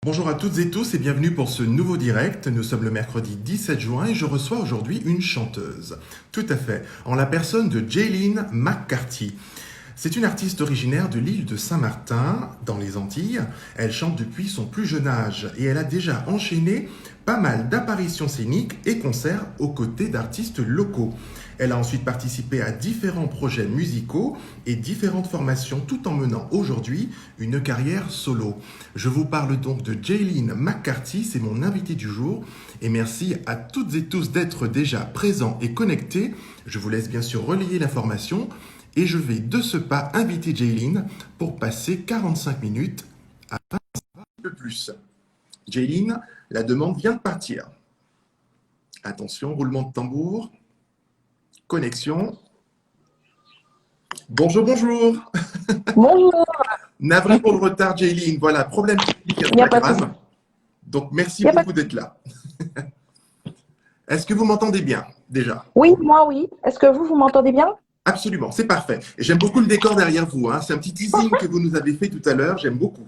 Bonjour à toutes et tous et bienvenue pour ce nouveau direct. Nous sommes le mercredi 17 juin et je reçois aujourd'hui une chanteuse. Tout à fait, en la personne de Jaylene McCarthy. C'est une artiste originaire de l'île de Saint-Martin, dans les Antilles. Elle chante depuis son plus jeune âge et elle a déjà enchaîné pas mal d'apparitions scéniques et concerts aux côtés d'artistes locaux. Elle a ensuite participé à différents projets musicaux et différentes formations tout en menant aujourd'hui une carrière solo. Je vous parle donc de Jaylene McCarthy, c'est mon invité du jour et merci à toutes et tous d'être déjà présents et connectés. Je vous laisse bien sûr relayer l'information et je vais de ce pas inviter Jaylene pour passer 45 minutes à un peu plus. Jaylene, la demande vient de partir. Attention, roulement de tambour. Connexion. Bonjour, bonjour. Bonjour, Navré pour le retard, Jaylene. Voilà, problème technique il n'y a pas de souci. Instagram. Donc, merci Il y a pas de- beaucoup d'être là. Est-ce que vous m'entendez bien, déjà? Oui, moi oui. Est-ce que vous m'entendez bien? Absolument, c'est parfait. Et j'aime beaucoup le décor derrière vous, hein. C'est un petit teasing que vous nous avez fait tout à l'heure. J'aime beaucoup.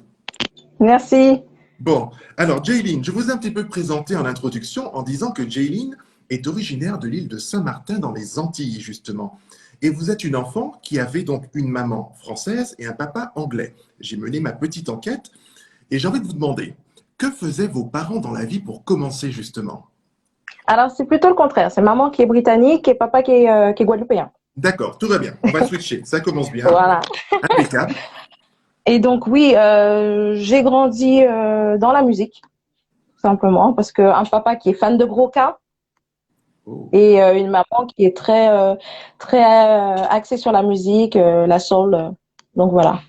Merci. Bon, alors, Jaylene, je vous ai un petit peu présenté en introduction en disant que Jaylene est originaire de l'île de Saint-Martin dans les Antilles, justement. Et vous êtes une enfant qui avait donc une maman française et un papa anglais. J'ai mené ma petite enquête et j'ai envie de vous demander, que faisaient vos parents dans la vie pour commencer, justement? Alors, c'est plutôt le contraire. C'est maman qui est britannique et papa qui est guadeloupéen. D'accord, tout va bien. On va switcher. Ça commence bien. Voilà. Impeccable. Et donc, oui, j'ai grandi dans la musique, tout simplement, parce qu'un papa qui est fan de Broca Oh, et une maman qui est très axée sur la musique, la soul. Donc, voilà.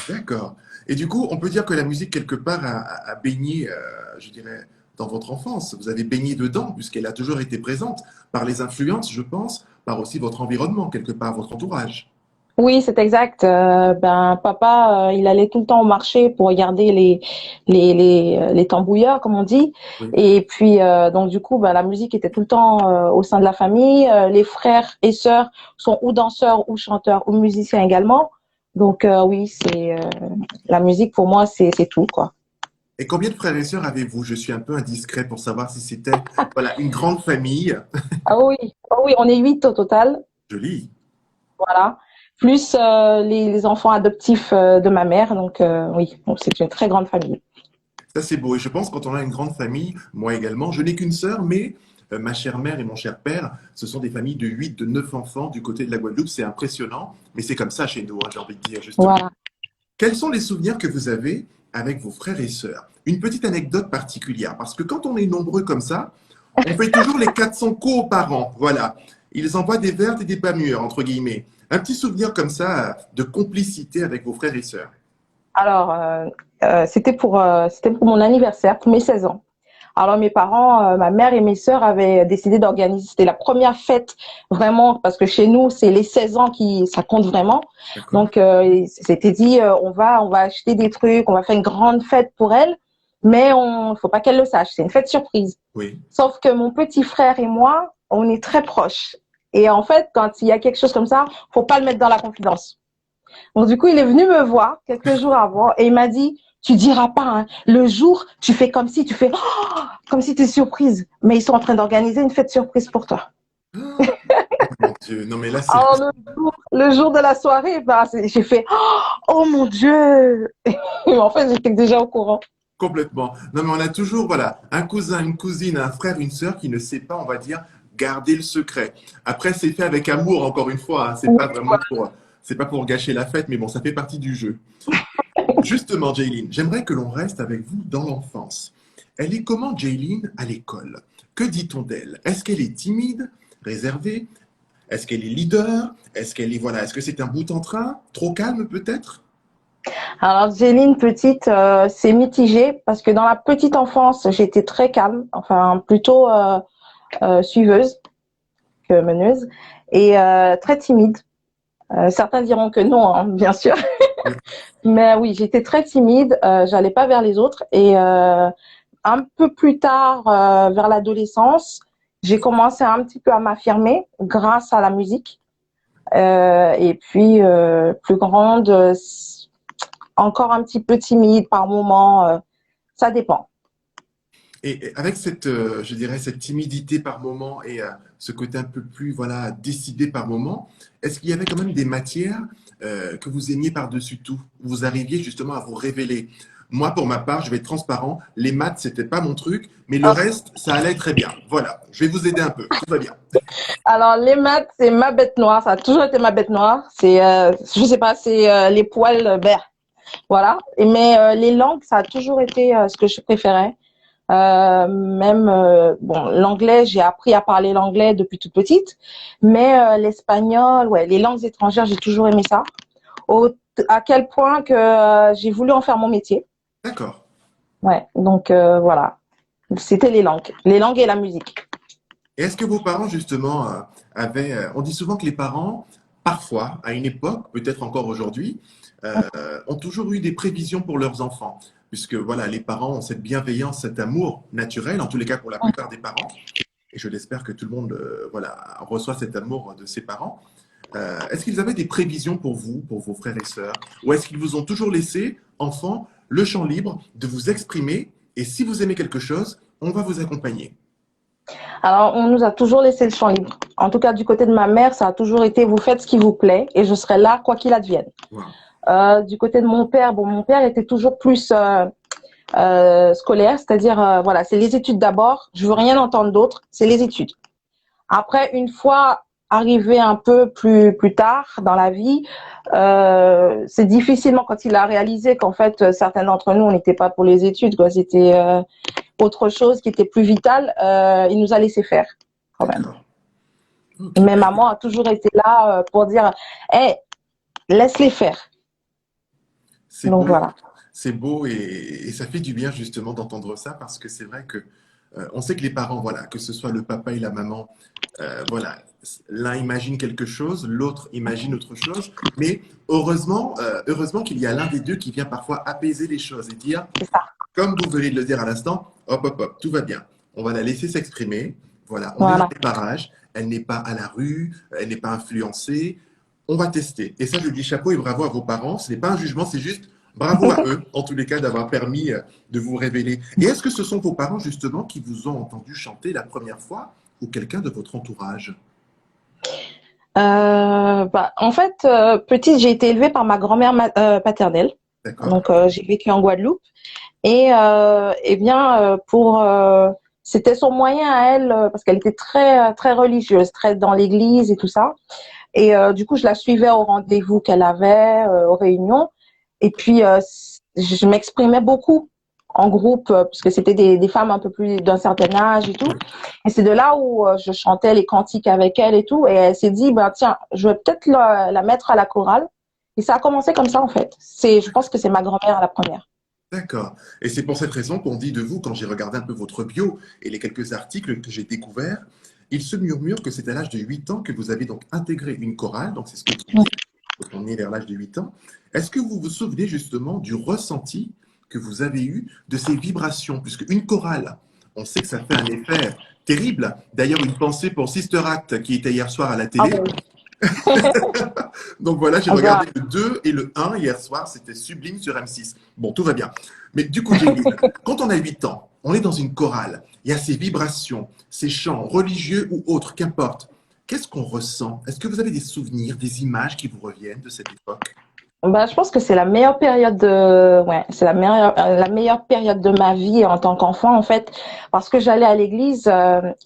d'accord. Et du coup, on peut dire que la musique, quelque part, a baigné, je dirais, dans votre enfance. Vous avez baigné dedans, puisqu'elle a toujours été présente, par les influences, je pense, par aussi votre environnement, quelque part, votre entourage. Oui, c'est exact. Ben, papa, il allait tout le temps au marché pour regarder les tambouilleurs, comme on dit. Oui. Et puis, donc du coup, ben, la musique était tout le temps au sein de la famille. Les frères et sœurs sont ou danseurs, ou chanteurs, ou musiciens également. Donc oui, c'est la musique pour moi, c'est tout, quoi. Et combien de frères et sœurs avez-vous? Je suis un peu indiscret pour savoir si c'était, voilà, une grande famille. Ah oui, on est 8 au total, Joli. voilà. Plus les enfants adoptifs de ma mère. Donc oui, donc c'est une très grande famille. Ça, c'est beau. Et je pense quand on a une grande famille, moi également, je n'ai qu'une sœur, mais ma chère mère et mon cher père, ce sont des familles de 8, de 9 enfants du côté de la Guadeloupe. C'est impressionnant, mais c'est comme ça chez nous, hein, j'ai envie de dire, justement. Voilà. Quels sont les souvenirs que vous avez avec vos frères et sœurs? Une petite anecdote particulière, parce que quand on est nombreux comme ça, on fait toujours les 400 coups aux parents. Voilà. Ils envoient des vertes et des pas mûres, entre guillemets. Un petit souvenir comme ça de complicité avec vos frères et sœurs. Alors, c'était pour mon anniversaire, pour mes 16 ans. Alors, mes parents, ma mère et mes sœurs avaient décidé d'organiser, c'était la première fête vraiment, parce que chez nous, c'est les 16 ans qui, ça compte vraiment. D'accord? Donc, ils s'étaient dit, on va acheter des trucs, on va faire une grande fête pour elle, mais faut pas qu'elle le sache, c'est une fête surprise. Oui. Sauf que mon petit frère et moi, on est très proches. Et en fait, quand il y a quelque chose comme ça, faut pas le mettre dans la confidence. Donc, du coup, il est venu me voir quelques jours avant et il m'a dit, tu diras pas, hein, le jour, tu fais comme si, tu fais, oh, comme si tu es surprise. Mais ils sont en train d'organiser une fête surprise pour toi. Oh mon Dieu, non mais là c'est Alors, le jour de la soirée, bah, j'ai fait, oh mon Dieu. Et en fait, j'étais déjà au courant. complètement. Non mais on a toujours, voilà, un cousin, une cousine, un frère, une sœur qui ne sait pas, on va dire, garder le secret. Après, c'est fait avec amour, encore une fois, hein. C'est Oui, pas vraiment pour, c'est pas pour gâcher la fête, mais bon, ça fait partie du jeu. Justement, Jaylene, j'aimerais que l'on reste avec vous dans l'enfance. Elle est comment, Jaylene, à l'école? Que dit-on d'elle? Est-ce qu'elle est timide, réservée? Est-ce qu'elle est leader? Est-ce qu'elle est, voilà, est-ce que c'est un bout en train? Trop calme, peut-être? alors, Céline, petite, c'est mitigé parce que dans la petite enfance, j'étais très calme, enfin, plutôt suiveuse que meneuse et très timide. Certains diront que non, hein, bien sûr. Oui. Mais oui, j'étais très timide, j'allais pas vers les autres et un peu plus tard, vers l'adolescence, j'ai commencé un petit peu à m'affirmer grâce à la musique. Et puis plus grande, encore un petit peu timide par moments. Ça dépend. Et avec cette, je dirais, cette timidité par moment et ce côté un peu plus, voilà, décidé par moment, est-ce qu'il y avait quand même des matières que vous aimiez par-dessus tout, où vous arriviez justement à vous révéler? Moi, pour ma part, je vais être transparent, les maths, c'était pas mon truc, mais le reste, ça allait très bien. Voilà, je vais vous aider un peu, tout va bien. Alors, les maths, c'est ma bête noire. Ça a toujours été ma bête noire. C'est, je sais pas, c'est les poils verts. Voilà. Mais les langues, ça a toujours été ce que je préférais. Même bon, l'anglais, j'ai appris à parler l'anglais depuis toute petite, mais l'espagnol, ouais, les langues étrangères, j'ai toujours aimé ça. Au, à quel point que j'ai voulu en faire mon métier. D'accord. Ouais. Donc voilà. C'était les langues et la musique. Et est-ce que vos parents, justement, avaient... on dit souvent que les parents, parfois, à une époque, peut-être encore aujourd'hui, ont toujours eu des prévisions pour leurs enfants. Puisque, voilà, les parents ont cette bienveillance, cet amour naturel, en tous les cas pour la plupart des parents. Et je l'espère que tout le monde, voilà, reçoit cet amour de ses parents. Est-ce qu'ils avaient des prévisions pour vous, pour vos frères et sœurs? Ou est-ce qu'ils vous ont toujours laissé, enfants, le champ libre de vous exprimer? Et si vous aimez quelque chose, on va vous accompagner. Alors, on nous a toujours laissé le champ libre. En tout cas, du côté de ma mère, ça a toujours été vous faites ce qui vous plaît et je serai là quoi qu'il advienne. Wow. Du côté de mon père, bon, mon père était toujours plus scolaire, c'est-à-dire voilà, c'est les études d'abord. Je veux rien entendre d'autre, c'est les études. Après, une fois arrivé un peu plus tard dans la vie, c'est difficilement quand il a réalisé qu'en fait certains d'entre nous on n'était pas pour les études, quoi. C'était autre chose qui était plus vital. Il nous a laissé faire quand même. D'accord. Ok. Mais maman a toujours été là pour dire, hey, laisse-les faire. C'est Donc beau, voilà. c'est beau et ça fait du bien justement d'entendre ça parce que c'est vrai que on sait que les parents, voilà, que ce soit le papa et la maman, voilà, l'un imagine quelque chose, l'autre imagine autre chose, mais heureusement qu'il y a l'un des deux qui vient parfois apaiser les choses et dire, C'est ça. comme vous venez de le dire à l'instant, hop, hop, hop, tout va bien. On va la laisser s'exprimer. Voilà, on est dans Voilà. les parages. Elle n'est pas à la rue, elle n'est pas influencée. On va tester. Et ça, je dis chapeau et bravo à vos parents. Ce n'est pas un jugement, c'est juste bravo à eux, en tous les cas, d'avoir permis de vous révéler. Et est-ce que ce sont vos parents, justement, qui vous ont entendu chanter la première fois ou quelqu'un de votre entourage? Bah, en fait, petite, j'ai été élevée par ma grand-mère paternelle. D'accord? Donc, j'ai vécu en Guadeloupe. Et eh bien, c'était son moyen à elle, parce qu'elle était très religieuse, très dans l'église et tout ça. Et du coup, je la suivais au rendez-vous qu'elle avait, aux réunions. Et puis, je m'exprimais beaucoup en groupe, puisque c'était des femmes un peu plus d'un certain âge et tout. Oui. Et c'est de là où je chantais les cantiques avec elle et tout. Et elle s'est dit, bah tiens, je vais peut-être la mettre à la chorale. Et ça a commencé comme ça, en fait. Je pense que c'est ma grand-mère à la première. D'accord. Et c'est pour cette raison qu'on dit de vous, quand j'ai regardé un peu votre bio et les quelques articles que j'ai découverts, il se murmure que c'est à l'âge de 8 ans que vous avez donc intégré une chorale, donc c'est ce que vous Ouais. dites, quand on est vers l'âge de 8 ans. Est-ce que vous vous souvenez justement du ressenti que vous avez eu de ces vibrations? Puisque une chorale, on sait que ça fait un effet terrible. D'ailleurs, une pensée pour Sister Act qui était hier soir à la Ah télé. ben oui. Donc voilà, j'ai Ah ben, regardé le 2 et le 1 hier soir, c'était sublime sur M6. Bon, tout va bien. Mais du coup, Jamie, quand on a 8 ans, on est dans une chorale, il y a ces vibrations, ces chants religieux ou autres, qu'importe. Qu'est-ce qu'on ressent? Est-ce que vous avez des souvenirs, des images qui vous reviennent de cette époque? bah, je pense que c'est ouais, c'est la meilleure période de ma vie en tant qu'enfant, en fait, parce que j'allais à l'église,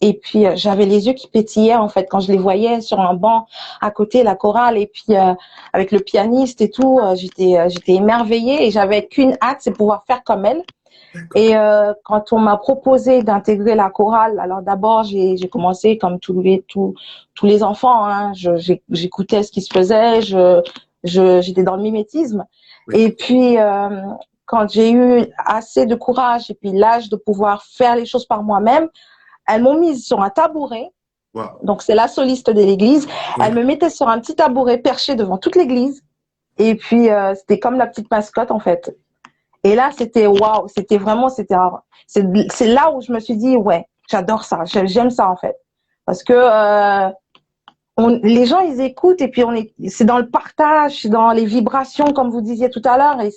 et puis j'avais les yeux qui pétillaient, en fait, quand je les voyais sur un banc à côté, la chorale, et puis avec le pianiste et tout, j'étais émerveillée et j'avais qu'une hâte, c'est pouvoir faire comme elle. D'accord. Et quand on m'a proposé d'intégrer la chorale, alors d'abord j'ai commencé comme tous les enfants, hein, j'écoutais ce qui se faisait, j'étais dans le mimétisme. Oui. Et puis quand j'ai eu assez de courage et puis l'âge de pouvoir faire les choses par moi-même, elles m'ont mise sur un tabouret. Waouh. Donc c'est la soliste de l'église. Elle Oui. me mettait sur un petit tabouret perché devant toute l'église. Et puis c'était comme la petite mascotte en fait. Et là, c'était waouh, c'était vraiment, c'est là où je me suis dit, ouais, j'adore ça, j'aime ça en fait. Parce que les gens, ils écoutent et puis c'est dans le partage, c'est dans les vibrations, comme vous disiez tout à l'heure, et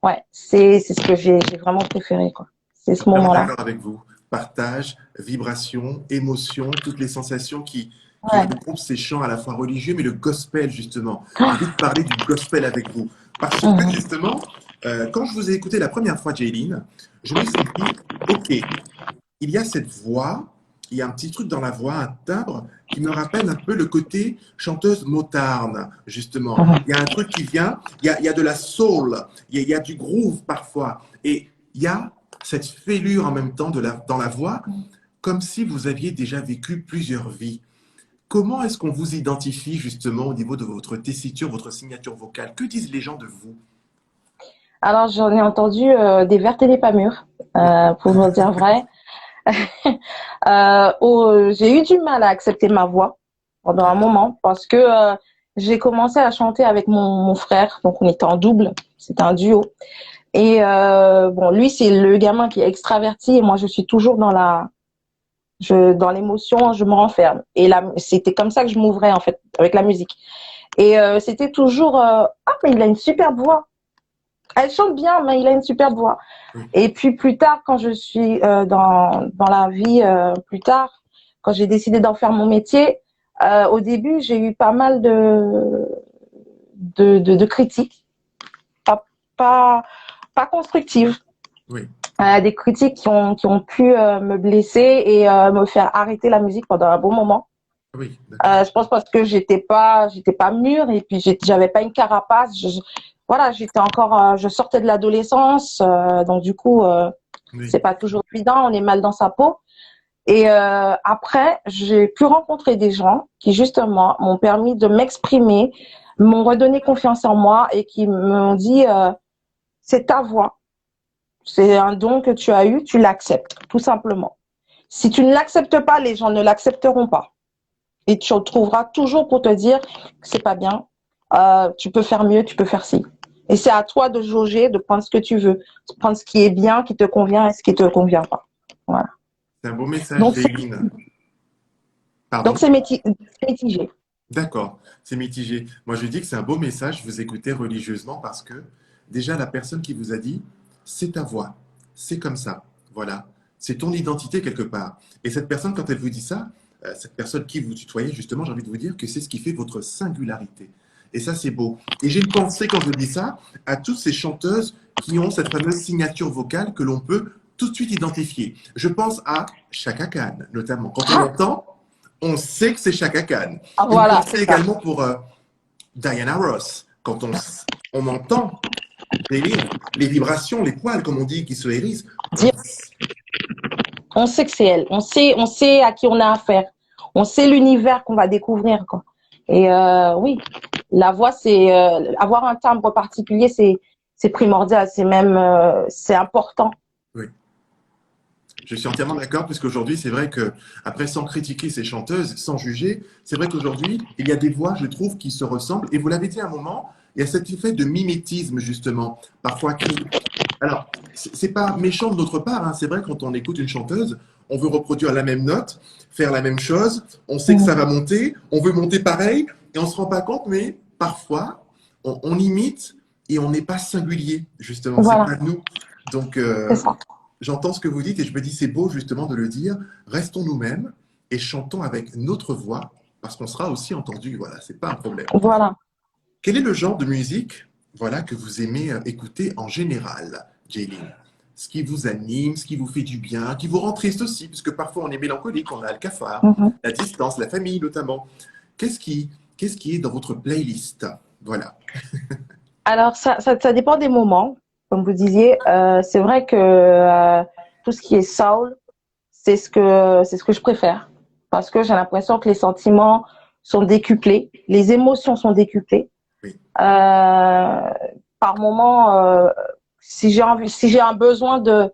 Ouais, c'est ce que j'ai vraiment préféré, quoi. C'est Je suis ce vraiment moment-là. d'accord avec vous. Partage, vibration, émotion, toutes les sensations qui Ouais. regroupent ces chants à la fois religieux, mais le gospel, justement. J'ai envie de parler du gospel avec vous. Parce que, Mhm. justement, quand je vous ai écouté la première fois, Jaylin, je me suis dit, OK, il y a cette voix, il y a un petit truc dans la voix, un timbre, qui me rappelle un peu le côté chanteuse motarde, justement. Mhm. Il y a un truc qui vient, il y a de la soul, il y a du groove parfois. Et il y a cette fêlure en même temps dans la voix, comme si vous aviez déjà vécu plusieurs vies. Comment est-ce qu'on vous identifie justement au niveau de votre tessiture, votre signature vocale? Que disent les gens de vous? Alors, j'en ai entendu des vertes et des pas mûres, pour vous dire vrai. J'ai eu du mal à accepter ma voix pendant un moment parce que j'ai commencé à chanter avec mon frère, donc on était en double, c'était un duo. Et bon, lui c'est le gamin qui est extraverti et moi je suis toujours dans l'émotion, je me renferme. Et là, c'était comme ça que je m'ouvrais en fait avec la musique. Et c'était toujours ah mais il a une superbe voix. Elle chante bien, mais il a une superbe voix. Oui, Et puis plus tard, quand je suis dans la vie, plus tard, quand j'ai décidé d'en faire mon métier, au début, j'ai eu pas mal de critiques, pas, pas, pas constructives. oui, Des critiques qui ont pu me blesser et me faire arrêter la musique pendant un bon moment. oui, d'accord. Je pense parce que j'étais pas mûre et puis j'avais pas une carapace. Voilà, j'étais encore, je sortais de l'adolescence, donc du coup, Oui, c'est pas toujours évident, on est mal dans sa peau. Et après, j'ai pu rencontrer des gens qui justement m'ont permis de m'exprimer, m'ont redonné confiance en moi et qui m'ont dit, c'est ta voix, c'est un don que tu as eu, tu l'acceptes, tout simplement. Si tu ne l'acceptes pas, les gens ne l'accepteront pas. Et tu trouveras toujours pour te dire que c'est pas bien, tu peux faire mieux, tu peux faire ci. Et c'est à toi de jauger, de prendre ce que tu veux, de prendre ce qui est bien, qui te convient et ce qui te convient pas. Voilà. c'est un beau message, Donc c'est Jaylin. donc Pardon? c'est mitigé. D'accord, c'est mitigé. Moi, je dis que c'est un beau message, vous écoutez religieusement parce que déjà la personne qui vous a dit, c'est ta voix, c'est comme ça, voilà, c'est ton identité quelque part. Et cette personne, quand elle vous dit ça, cette personne qui vous tutoyait, justement, j'ai envie de vous dire que c'est ce qui fait votre singularité. Et ça, c'est beau. Et j'ai une pensée quand je dis ça à toutes ces chanteuses qui ont cette fameuse signature vocale que l'on peut tout de suite identifier. Je pense à Chaka Khan, notamment. Quand on Ah, l'entend, on sait que c'est Chaka Khan. ah, Une voilà, pensée c'est ça. également pour Diana Ross. Quand on entend les vibrations, les poils, comme on dit, qui se hérissent, on, On sait que c'est elle. On sait à qui on a affaire. On sait l'univers qu'on va découvrir, quoi. Et oui, la voix, c'est avoir un timbre particulier, c'est primordial, c'est même c'est important. oui, je suis entièrement d'accord, puisqu'aujourd'hui, c'est vrai que, après, sans critiquer ces chanteuses, sans juger, c'est vrai qu'aujourd'hui, il y a des voix, je trouve, qui se ressemblent. Et vous l'avez dit à un moment, il y a cet effet de mimétisme, justement, parfois qui. Alors, c'est pas méchant de notre part, hein. C'est vrai, quand on écoute une chanteuse, on veut reproduire la même note, faire la même chose, on sait que ça va monter, on veut monter pareil, et on se rend pas compte, mais parfois, on imite et on n'est pas singulier, justement, c'est Voilà, pas nous. Donc, c'est ça. j'entends ce que vous dites et je me dis c'est beau justement de le dire. Restons nous-mêmes et chantons avec notre voix parce qu'on sera aussi entendu. Voilà, c'est pas un problème. Voilà. Quel est le genre de musique, voilà, que vous aimez écouter en général, Jaylin? Ce qui vous anime, ce qui vous fait du bien, qui vous rend triste aussi, puisque parfois on est mélancolique, on a le cafard, Mhm. la distance, la famille notamment. Qu'est-ce qui, qu'est-ce qui est dans votre playlist? Voilà. Alors ça dépend des moments, comme vous disiez. C'est vrai que tout ce qui est soul, c'est ce que je préfère parce que j'ai l'impression que les sentiments sont décuplés, les émotions sont décuplées. Oui, Euh, Par moment, si j'ai un besoin de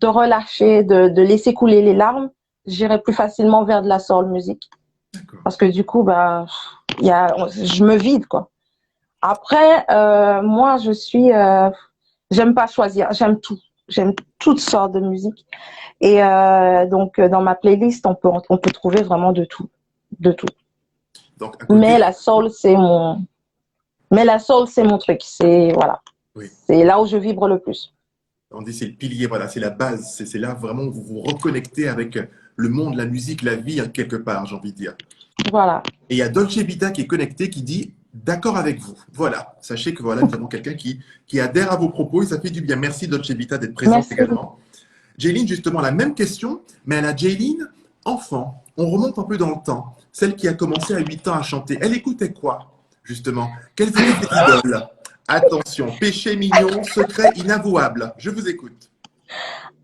relâcher, de laisser couler les larmes, j'irai plus facilement vers de la soul music d'accord. parce que du coup, bah, je me vide quoi. Après, moi, j'aime pas choisir, j'aime tout, j'aime toutes sortes de musique et donc dans ma playlist, on peut trouver vraiment de tout. Donc, à Mais côté, la soul, c'est mon, mais la soul, c'est mon truc, c'est voilà. Oui. C'est là où je vibre le plus. On dit c'est le pilier, voilà, c'est la base. C'est là vraiment où vous vous reconnectez avec le monde, la musique, la vie, hein, quelque part, j'ai envie de dire. Voilà. Et il y a Dolce Vita qui est connecté, qui dit d'accord avec vous. Voilà, sachez que voilà, nous avons quelqu'un qui adhère à vos propos et ça fait du bien. Merci Dolce Vita d'être présente Merci. également. Jaylin, justement, la même question, mais elle a Jaylin, enfant. On remonte un peu dans le temps. Celle qui a commencé à 8 ans à chanter. Elle écoutait quoi, justement? Quelles étaient ses idoles? Attention, péché mignon, secret inavouable. Je vous écoute.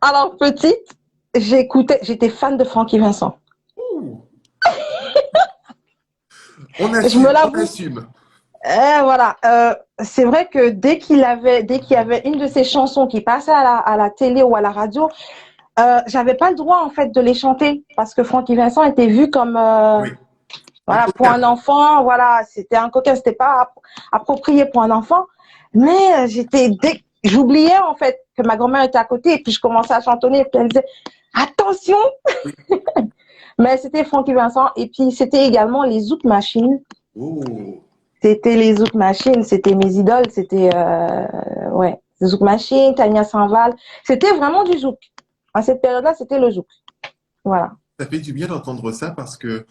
Alors, petite, j'étais fan de Francky Vincent. Ouh. On Je me assume, on l'avoue. assume. Voilà. C'est vrai que dès qu'il y avait une de ses chansons qui passait à la télé ou à la radio, j'avais pas le droit en fait de les chanter parce que Francky Vincent était vu comme Oui, un voilà pour coquin. un enfant, voilà, c'était un coquin, c'était pas approprié pour un enfant. Mais j'oubliais en fait que ma grand-mère était à côté et puis je commençais à chantonner et puis elle disait attention. Oui. Mais c'était Francky Vincent et puis c'était également les Zouk Machines. Oh. C'était les Zouk Machines, c'était mes idoles, c'était ouais, Zouk Machines, Tania Saint-Val, c'était vraiment du Zouk. À cette période-là, c'était le Zouk. Voilà. Ça fait du bien d'entendre ça parce que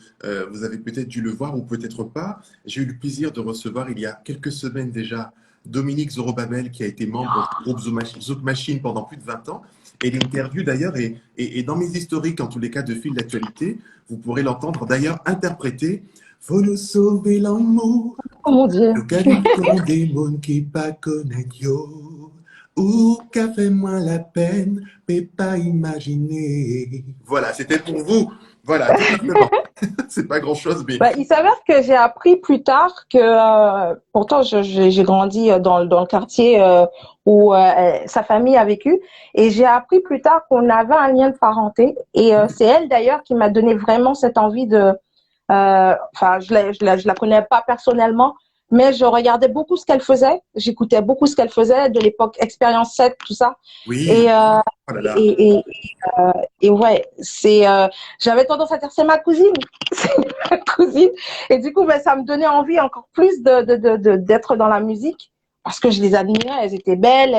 vous avez peut-être dû le voir ou peut-être pas. J'ai eu le plaisir de recevoir il y a quelques semaines déjà Dominique Zorobabel qui a été membre du groupe Zouk Machine pendant plus de 20 ans. Et l'interview d'ailleurs est dans mes historiques, en tous les cas de fil d'actualité. Vous pourrez l'entendre d'ailleurs interpréter Faut nous sauver l'amour, Oh mon Dieu. le caluton des mondes qui pas connaître yo. Ou qu'a fait moins la peine, mais pas imaginer. Voilà, c'était pour vous. Voilà, tout simplement. C'est pas grand-chose, mais Bah, il s'avère que j'ai appris plus tard que, pourtant j'ai grandi dans le quartier où sa famille a vécu, et j'ai appris plus tard qu'on avait un lien de parenté. Et c'est elle d'ailleurs qui m'a donné vraiment cette envie de, enfin, je la connais pas personnellement, mais je regardais beaucoup ce qu'elle faisait, j'écoutais beaucoup ce qu'elle faisait de l'époque Expérience 7, tout ça. oui. Et, Oh là là. et, et, et ouais, j'avais tendance à dire c'est ma cousine, c'est ma cousine. Et du coup, ben, ça me donnait envie encore plus d'être dans la musique parce que je les admirais, elles étaient belles,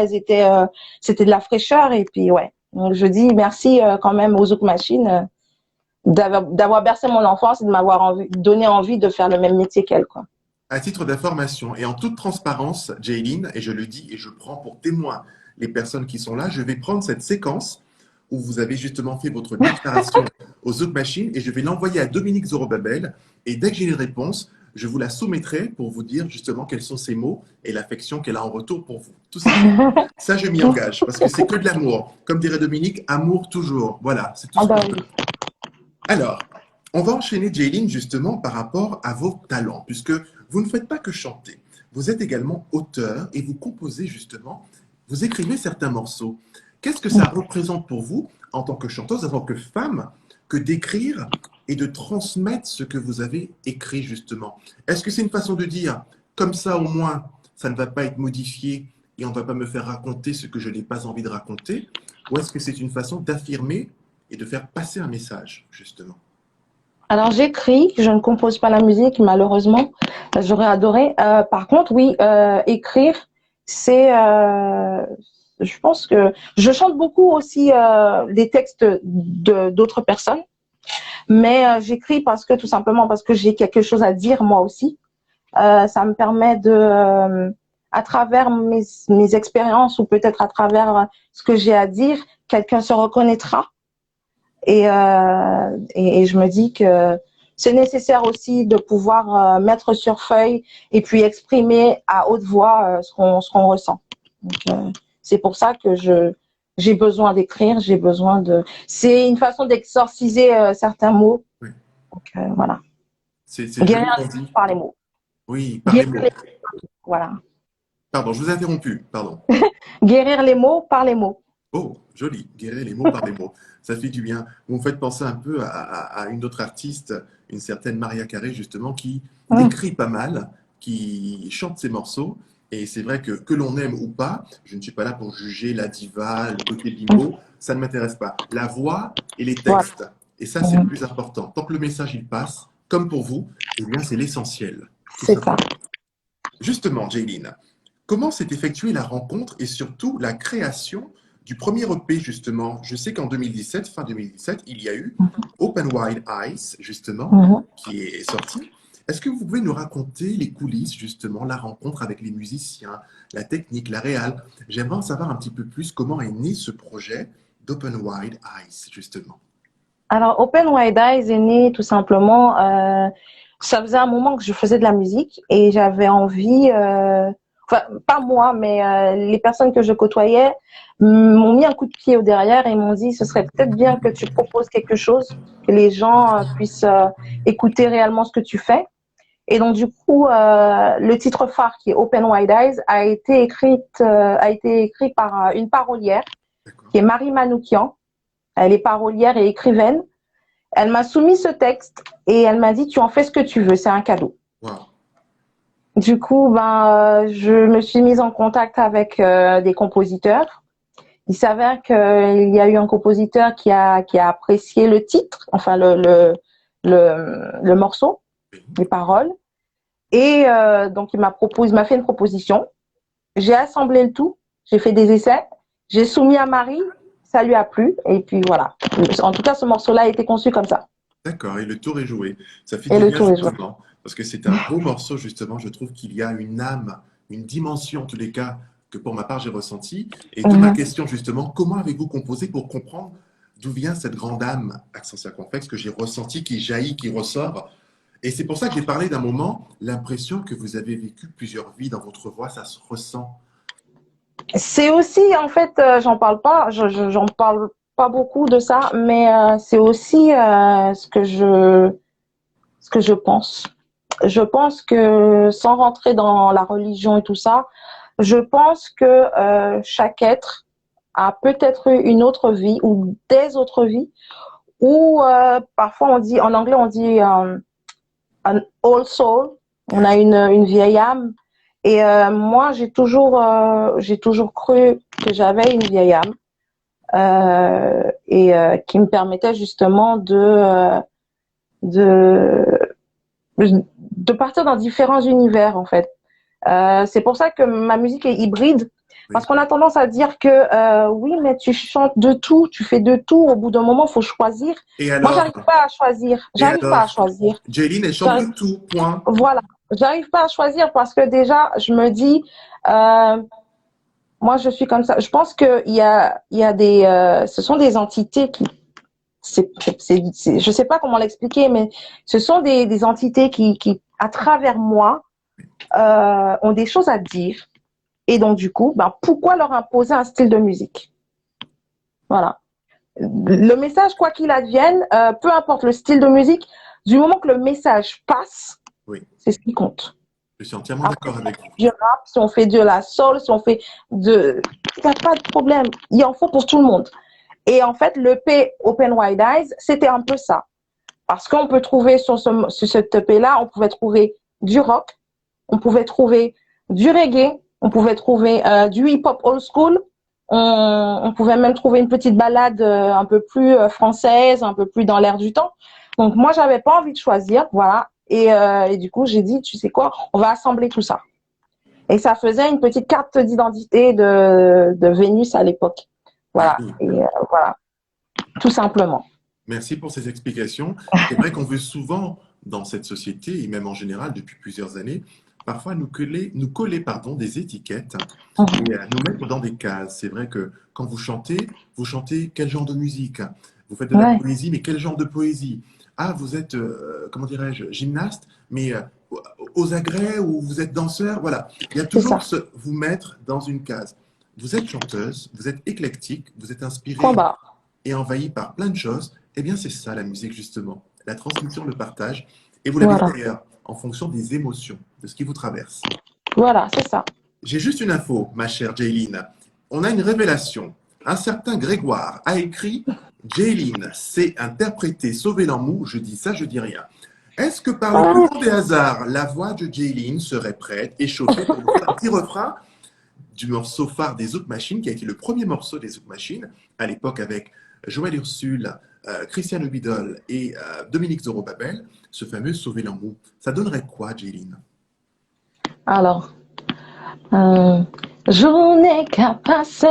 c'était de la fraîcheur. Et puis, ouais. Donc, je dis merci quand même aux Zouk Machines d'avoir bercé mon enfance et de m'avoir donné envie de faire le même métier qu'elle, quoi. À titre d'information et en toute transparence, Jaylin, et je le dis et je prends pour témoin les personnes qui sont là, je vais prendre cette séquence où vous avez justement fait votre déclaration aux Zouk Machines et je vais l'envoyer à Dominique Zorobabel. Et dès que j'ai les réponses, je vous la soumettrai pour vous dire justement quels sont ces mots et l'affection qu'elle a en retour pour vous. Tout simplement. Ça, je m'y engage parce que c'est que de l'amour. Comme dirait Dominique, amour toujours. Voilà, c'est tout Ah ce bah qu'on oui. veut. Alors, on va enchaîner, Jaylin, justement par rapport à vos talents, puisque vous ne faites pas que chanter. Vous êtes également auteur et vous composez justement, vous écrivez certains morceaux. Qu'est-ce que ça représente pour vous, en tant que chanteuse, en tant que femme, que d'écrire et de transmettre ce que vous avez écrit justement? Est-ce que c'est une façon de dire, comme ça au moins, ça ne va pas être modifié et on ne va pas me faire raconter ce que je n'ai pas envie de raconter? Ou est-ce que c'est une façon d'affirmer et de faire passer un message, justement? Alors j'écris, je ne compose pas la musique malheureusement. J'aurais adoré. Par contre, oui, écrire, c'est, je pense que je chante beaucoup aussi des textes d'autres personnes, mais j'écris parce que tout simplement parce que j'ai quelque chose à dire moi aussi. Ça me permet de, à travers mes expériences ou peut-être à travers ce que j'ai à dire, quelqu'un se reconnaîtra. Et je me dis que c'est nécessaire aussi de pouvoir mettre sur feuille et puis exprimer à haute voix ce qu'on ressent. Donc, c'est pour ça que j'ai besoin d'écrire, j'ai besoin de. C'est une façon d'exorciser certains mots. Oui. Donc, voilà. C'est joli Guérir qu'on les mots dit. par les mots. Oui, par les Guérir mots. les mots, voilà. Pardon, je vous ai interrompu. Pardon. Guérir les mots par les mots. Oh, joli. Guérir les mots par les mots. Ça fait du bien. Vous me faites penser un peu à une autre artiste, une certaine Maria Carré, justement, qui écrit pas mal, qui chante ses morceaux. Et c'est vrai que l'on aime ou pas, je ne suis pas là pour juger la diva, le côté bimbo, ça ne m'intéresse pas. La voix et les Voilà. textes. Et ça, c'est le plus important. Tant que le message, il passe, comme pour vous, eh bien, c'est l'essentiel. Tout C'est ça. simplement. Justement, Jaylin, Comment s'est effectuée la rencontre et surtout la création du premier EP justement? Je sais qu'en 2017, fin 2017, il y a eu Open Wide Eyes justement Mhm. qui est sorti. Est-ce que vous pouvez nous raconter les coulisses justement, la rencontre avec les musiciens, la technique, la réal? J'aimerais en savoir un petit peu plus comment est né ce projet d'Open Wide Eyes justement. Alors, Open Wide Eyes est né tout simplement. Ça faisait un moment que je faisais de la musique et j'avais envie, enfin, pas moi, mais les personnes que je côtoyais m'ont mis un coup de pied au derrière et m'ont dit ce serait peut-être bien que tu proposes quelque chose, que les gens puissent écouter réellement ce que tu fais. Et donc, du coup, le titre phare qui est Open Wide Eyes a été écrit par une parolière D'accord. qui est Marie Manoukian. Elle est parolière et écrivaine. Elle m'a soumis ce texte et elle m'a dit, tu en fais ce que tu veux, c'est un cadeau. Wow. Du coup, je me suis mise en contact avec des compositeurs. Il s'avère qu'il y a eu un compositeur qui a apprécié le titre, enfin le morceau, les paroles. Et donc, il m'a fait une proposition. J'ai assemblé le tout, j'ai fait des essais, j'ai soumis à Marie, ça lui a plu. Et puis voilà. En tout cas, ce morceau-là a été conçu comme ça. D'accord, et le tour est joué. Ça fait Et du le bien tour est joué. justement, parce que c'est un beau morceau justement. Je trouve qu'il y a une âme, une dimension en tous les cas que pour ma part j'ai ressenti. Et d'où ma Mhm. question justement, comment avez-vous composé pour comprendre d'où vient cette grande âme accent circonflexe que j'ai ressenti, qui jaillit, qui ressort? Et c'est pour ça que j'ai parlé d'un moment, l'impression que vous avez vécu plusieurs vies dans votre voix, ça se ressent. C'est aussi, en fait, j'en parle pas, j'en parle pas beaucoup de ça, mais c'est aussi ce que je pense. Je pense que sans rentrer dans la religion et tout ça, je pense que chaque être a peut-être eu une autre vie ou des autres vies, ou parfois on dit, en anglais on dit an old soul, on a Yes. une vieille âme. Et moi, j'ai toujours cru que j'avais une vieille âme qui me permettait justement de, de partir dans différents univers, en fait. C'est pour ça que ma musique est hybride, Oui. parce qu'on a tendance à dire que oui, mais tu chantes de tout, tu fais de tout. Au bout d'un moment, il faut choisir. Et Moi, alors, j'arrive pas à choisir. et J'arrive pas à alors, choisir. Jaylin, elle chante J'arrive de tout, point. Voilà, j'arrive pas à choisir parce que déjà, je me dis, euh, moi, je suis comme ça. Je pense il y a ce sont des entités qui, je sais pas comment l'expliquer, mais ce sont des entités à travers moi, ont des choses à dire. Et donc, du coup, pourquoi leur imposer un style de musique? Voilà. Le message, quoi qu'il advienne, peu importe le style de musique, du moment que le message passe, Oui, c'est ce qui compte. je suis entièrement Après, d'accord si on avec fait vous. du rap, si on fait de la soul, si on fait de... Il n'y a pas de problème. Il en faut pour tout le monde. Et en fait, le P Open Wide Eyes, c'était un peu ça. Parce qu'on peut trouver sur cet EP-là, on pouvait trouver du rock, on pouvait trouver du reggae, on pouvait trouver du hip-hop old school, on pouvait même trouver une petite balade un peu plus française, un peu plus dans l'air du temps. Donc moi, j'avais pas envie de choisir, voilà. Et du coup, j'ai dit, tu sais quoi, on va assembler tout ça. Et ça faisait une petite carte d'identité de Vénus à l'époque. Ah Voilà. oui. Et voilà, tout simplement. Merci pour ces explications. C'est vrai qu'on veut souvent, dans cette société, et même en général depuis plusieurs années, parfois nous coller pardon, des étiquettes et nous mettre dans des cases. C'est vrai que quand vous chantez quel genre de musique? Vous faites de la Ouais, poésie, mais quel genre de poésie? Ah, vous êtes, comment dirais-je, gymnaste, mais aux agrès ou vous êtes danseur? Voilà. Il y a c'est toujours ça. ce vous mettre dans une case. Vous êtes chanteuse, vous êtes éclectique, vous êtes Point inspirée barre. et envahi par plein de choses, eh bien c'est ça la musique justement, la transmission, le partage. Et vous l'avez dit Voilà. d'ailleurs, en fonction des émotions, de ce qui vous traverse. Voilà, c'est ça. J'ai juste une info, ma chère Jaylin. On a une révélation. Un certain Grégoire a écrit Jaylin sait interpréter Sauver l'amour, je dis ça, je dis rien. Est-ce que par le plus Ah, grand des hasards, la voix de Jaylin serait prête, échauffée pour nous faire un petit refrain du morceau phare des Zouk Machines, qui a été le premier morceau des Zouk Machines, à l'époque avec Joël Ursule, Christian Le Bidol et Dominique Zorobabel, ce fameux Sauver l'amour. Ça donnerait quoi, Jaylin? alors. Euh, Journée qu'a passé,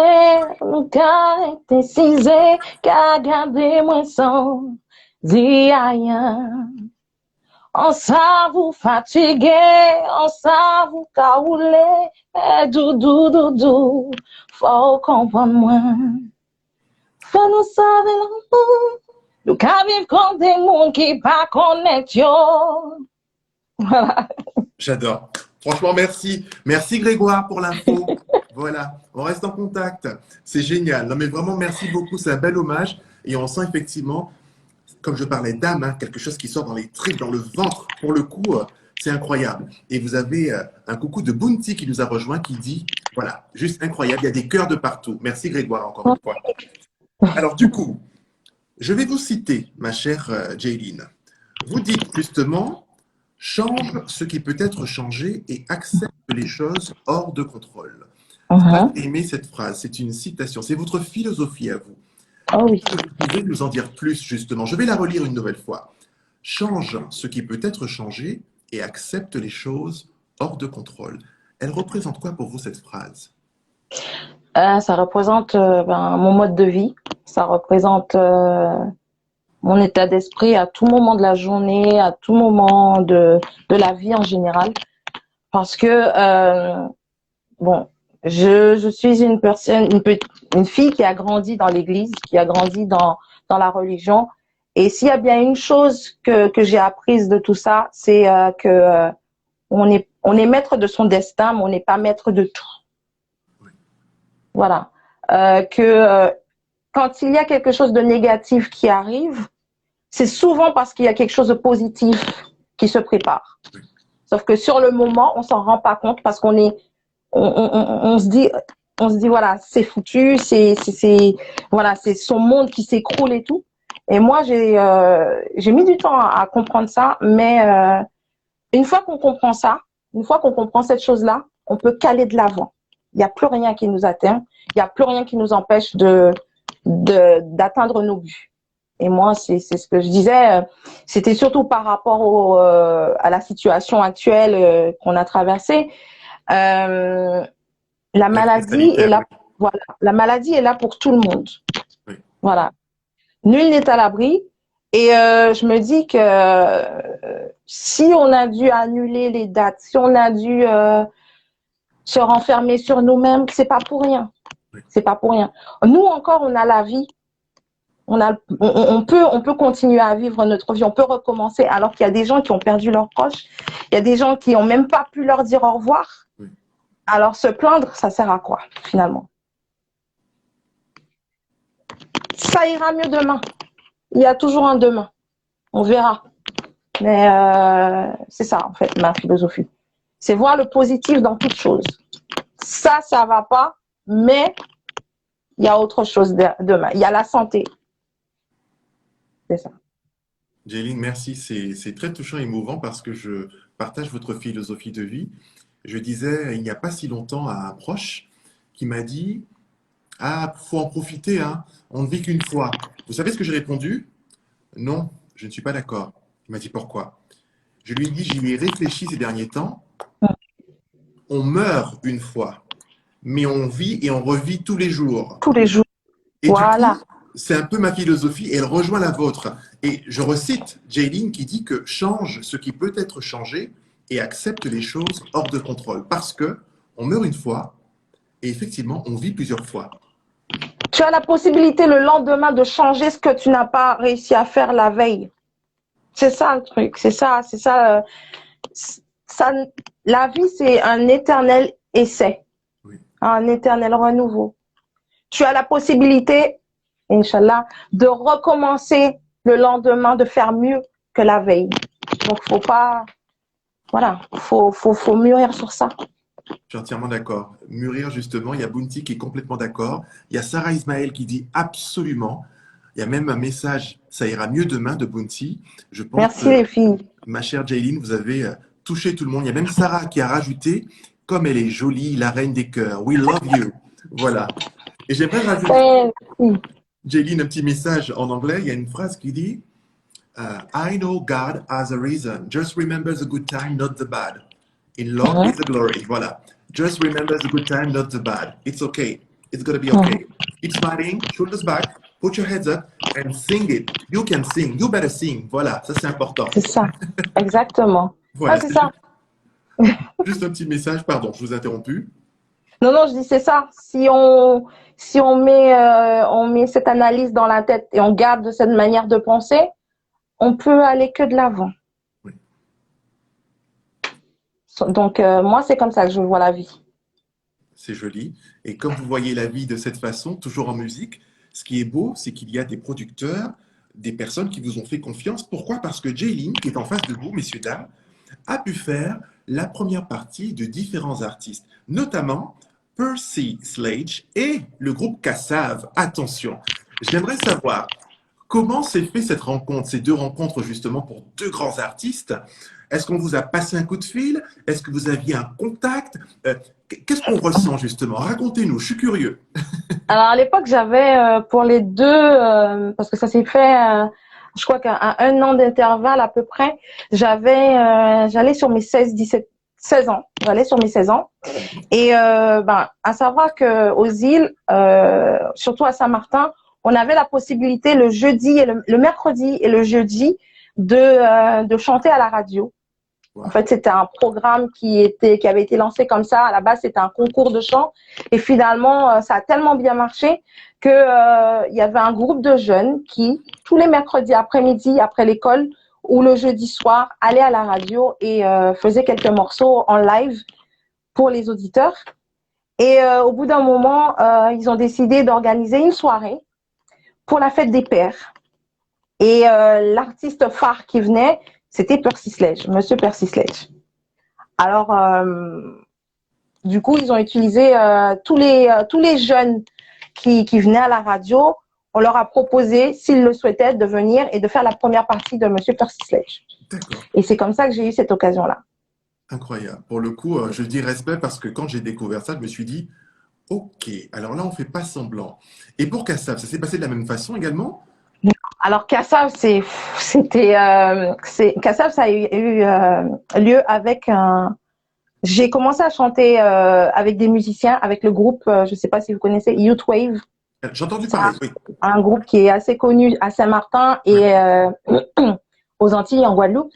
nous qu'a décisé, qu'a gardé moi sans dire rien. On s'avoue fatigué, on s'avoue caoulé, et doudou, doudou, faut comprendre moi. Faut nous sauver l'amour, nous qu'a vivre comme des mondes qui pas connaître yo. Voilà. J'adore. Franchement, merci. Merci Grégoire pour l'info. Voilà, on reste en contact. C'est génial. Non, mais vraiment, merci beaucoup. C'est un bel hommage. Et on sent effectivement, comme je parlais d'âme, hein, quelque chose qui sort dans les tripes, dans le ventre. Pour le coup, c'est incroyable. Et vous avez un coucou de Bounty qui nous a rejoint qui dit, voilà, juste incroyable. Il y a des cœurs de partout. Merci Grégoire, encore une fois. Alors, du coup, je vais vous citer, ma chère Jaylin. Vous dites justement, change ce qui peut être changé et accepte les choses hors de contrôle. J'ai aimé cette phrase, c'est une citation, c'est votre philosophie à vous. Oh oui. Vous pouvez nous en dire plus justement. Je vais la relire une nouvelle fois. Change ce qui peut être changé et accepte les choses hors de contrôle. Elle représente quoi pour vous cette phrase? Ça représente mon mode de vie. Ça représente mon état d'esprit à tout moment de la journée, à tout moment de la vie en général. Parce que, bon, je suis une personne, une fille qui a grandi dans l'église, qui a grandi dans la religion. Et s'il y a bien une chose que j'ai apprise de tout ça, c'est que on est maître de son destin, mais on n'est pas maître de tout. Voilà. Quand il y a quelque chose de négatif qui arrive, c'est souvent parce qu'il y a quelque chose de positif qui se prépare. Sauf que sur le moment, on s'en rend pas compte parce qu'on est, on se dit, voilà, c'est foutu, voilà, c'est son monde qui s'écroule et tout. Et moi, j'ai mis du temps à comprendre ça, mais une fois qu'on comprend ça, une fois qu'on comprend cette chose-là, on peut caler de l'avant. Il n'y a plus rien qui nous atteint, il n'y a plus rien qui nous empêche d'atteindre nos buts. Et moi, c'est ce que je disais, c'était surtout par rapport à la situation actuelle qu'on a traversée. La maladie est là, voilà, la maladie est là pour tout le monde. Oui. Voilà. Nul n'est à l'abri. Et je me dis que si on a dû annuler les dates, si on a dû se renfermer sur nous-mêmes, c'est pas pour rien. Oui. C'est pas pour rien. Nous encore, on a la vie. On peut continuer à vivre notre vie, on peut recommencer, alors qu'il y a des gens qui ont perdu leurs proches, il y a des gens qui n'ont même pas pu leur dire au revoir. Oui. Alors se plaindre, ça sert à quoi finalement? Ça ira mieux demain. Il y a toujours un demain. On verra. Mais c'est ça en fait ma philosophie. C'est voir le positif dans toute chose. Ça va pas, mais il y a autre chose demain. Il y a la santé. C'est ça. Jaylin, merci. C'est très touchant et émouvant parce que je partage votre philosophie de vie. Je disais il n'y a pas si longtemps à un proche qui m'a dit « Ah, faut en profiter, hein. On ne vit qu'une fois. » Vous savez ce que j'ai répondu? Non, je ne suis pas d'accord. Il m'a dit pourquoi? Je lui ai dit, j'y ai réfléchi ces derniers temps. On meurt une fois, mais on vit et on revit tous les jours. Tous les jours. Et voilà. Du coup, c'est un peu ma philosophie et elle rejoint la vôtre. Et je recite Jaylin qui dit que change ce qui peut être changé et accepte les choses hors de contrôle. Parce que on meurt une fois et effectivement, on vit plusieurs fois. Tu as la possibilité le lendemain de changer ce que tu n'as pas réussi à faire la veille. C'est ça le truc, c'est ça. La vie, c'est un éternel essai, oui. Un éternel renouveau. Tu as la possibilité, Inch'Allah, de recommencer le lendemain, de faire mieux que la veille. Donc, faut pas, voilà, faut mûrir sur ça. Je suis entièrement d'accord. Mûrir, justement, il y a Bounty qui est complètement d'accord. Il y a Sarah Ismaël qui dit absolument. Il y a même un message, ça ira mieux demain de Bounty. Je pense. Merci les filles. Ma chère Jaylin, vous avez touché tout le monde. Il y a même Sarah qui a rajouté, comme elle est jolie, la reine des cœurs. We love you. Voilà. Et j'aimerais rajouter, Jaylin, un petit message en anglais. Il y a une phrase qui dit I know God has a reason. Just remember the good time, not the bad. In love is the glory. Voilà. Just remember the good time, not the bad. It's okay. It's gonna be okay. Keep smiling, shoulders back, put your heads up and sing it. You can sing. You better sing. Voilà, ça c'est important. C'est ça, exactement. Ah, Voilà, c'est c'est ça. juste un petit message. Pardon, je vous ai interrompu. Non, non, je dis c'est ça. Si on met cette analyse dans la tête et on garde cette manière de penser, on peut aller que de l'avant. Oui. Donc, moi, c'est comme ça que je vois la vie. C'est joli. Et comme vous voyez la vie de cette façon, toujours en musique, ce qui est beau, c'est qu'il y a des producteurs, des personnes qui vous ont fait confiance. Pourquoi? Parce que Jaylin, qui est en face de vous, messieurs, dames, a pu faire la première partie de différents artistes, notamment Percy Sledge et le groupe Kassav. Attention, j'aimerais savoir comment s'est fait cette rencontre, ces deux rencontres justement pour deux grands artistes. Est-ce qu'on vous a passé un coup de fil? Est-ce que vous aviez un contact? Qu'est-ce qu'on ressent justement? Racontez-nous, je suis curieux. Alors, à l'époque, j'avais pour les deux, parce que ça s'est fait, je crois qu'à un an d'intervalle à peu près, j'allais sur mes 16 ans. J'allais sur mes 16 ans. Et à savoir que aux îles, surtout à Saint-Martin, on avait la possibilité le jeudi et le mercredi et le jeudi de chanter à la radio. Wow. En fait, c'était un programme qui avait été lancé comme ça. À la base, c'était un concours de chant. Et finalement, ça a tellement bien marché que il y avait un groupe de jeunes qui, tous les mercredis après-midi, après l'école, ou le jeudi soir, allaient à la radio et faisaient quelques morceaux en live pour les auditeurs. Et au bout d'un moment, ils ont décidé d'organiser une soirée pour la fête des pères. Et l'artiste phare qui venait, c'était Percy Sledge, Monsieur Percy Sledge. Alors, du coup, ils ont utilisé tous les jeunes qui venaient à la radio. On leur a proposé, s'ils le souhaitaient, de venir et de faire la première partie de Monsieur Percy Sledge. D'accord. Et c'est comme ça que j'ai eu cette occasion-là. Incroyable. Pour le coup, je dis respect parce que quand j'ai découvert ça, je me suis dit, ok, alors là, on fait pas semblant. Et pour Kassav, ça s'est passé de la même façon également? Alors Kassav, Kassav, ça a eu lieu avec un. J'ai commencé à chanter avec des musiciens, avec le groupe, je ne sais pas si vous connaissez, Youth Wave. J'ai entendu C'est parler, oui. un groupe qui est assez connu à Saint-Martin et aux Antilles, en Guadeloupe.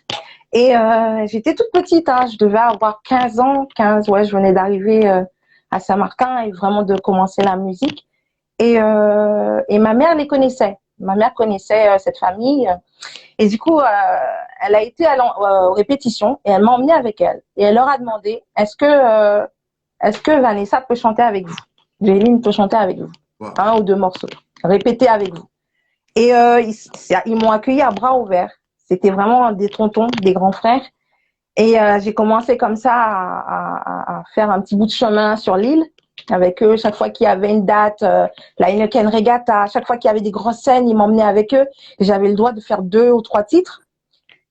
Et j'étais toute petite, hein, je devais avoir 15 ans, 15, ouais, je venais d'arriver à Saint-Martin et vraiment de commencer la musique. Et ma mère les connaissait. Ma mère connaissait cette famille. Et du coup, elle a été aux répétitions et elle m'a emmenée avec elle. Et elle leur a demandé, est-ce que Vanessa peut chanter avec vous? Jaylin peut chanter avec vous. Wow. Un ou deux morceaux. Répéter avec vous. Et ils m'ont accueilli à bras ouverts. C'était vraiment des tontons, des grands frères. Et j'ai commencé comme ça à faire un petit bout de chemin sur l'île avec eux. Chaque fois qu'il y avait une date, la Heineken Regatta, chaque fois qu'il y avait des grosses scènes, ils m'emmenaient avec eux. Et j'avais le droit de faire 2 ou 3 titres.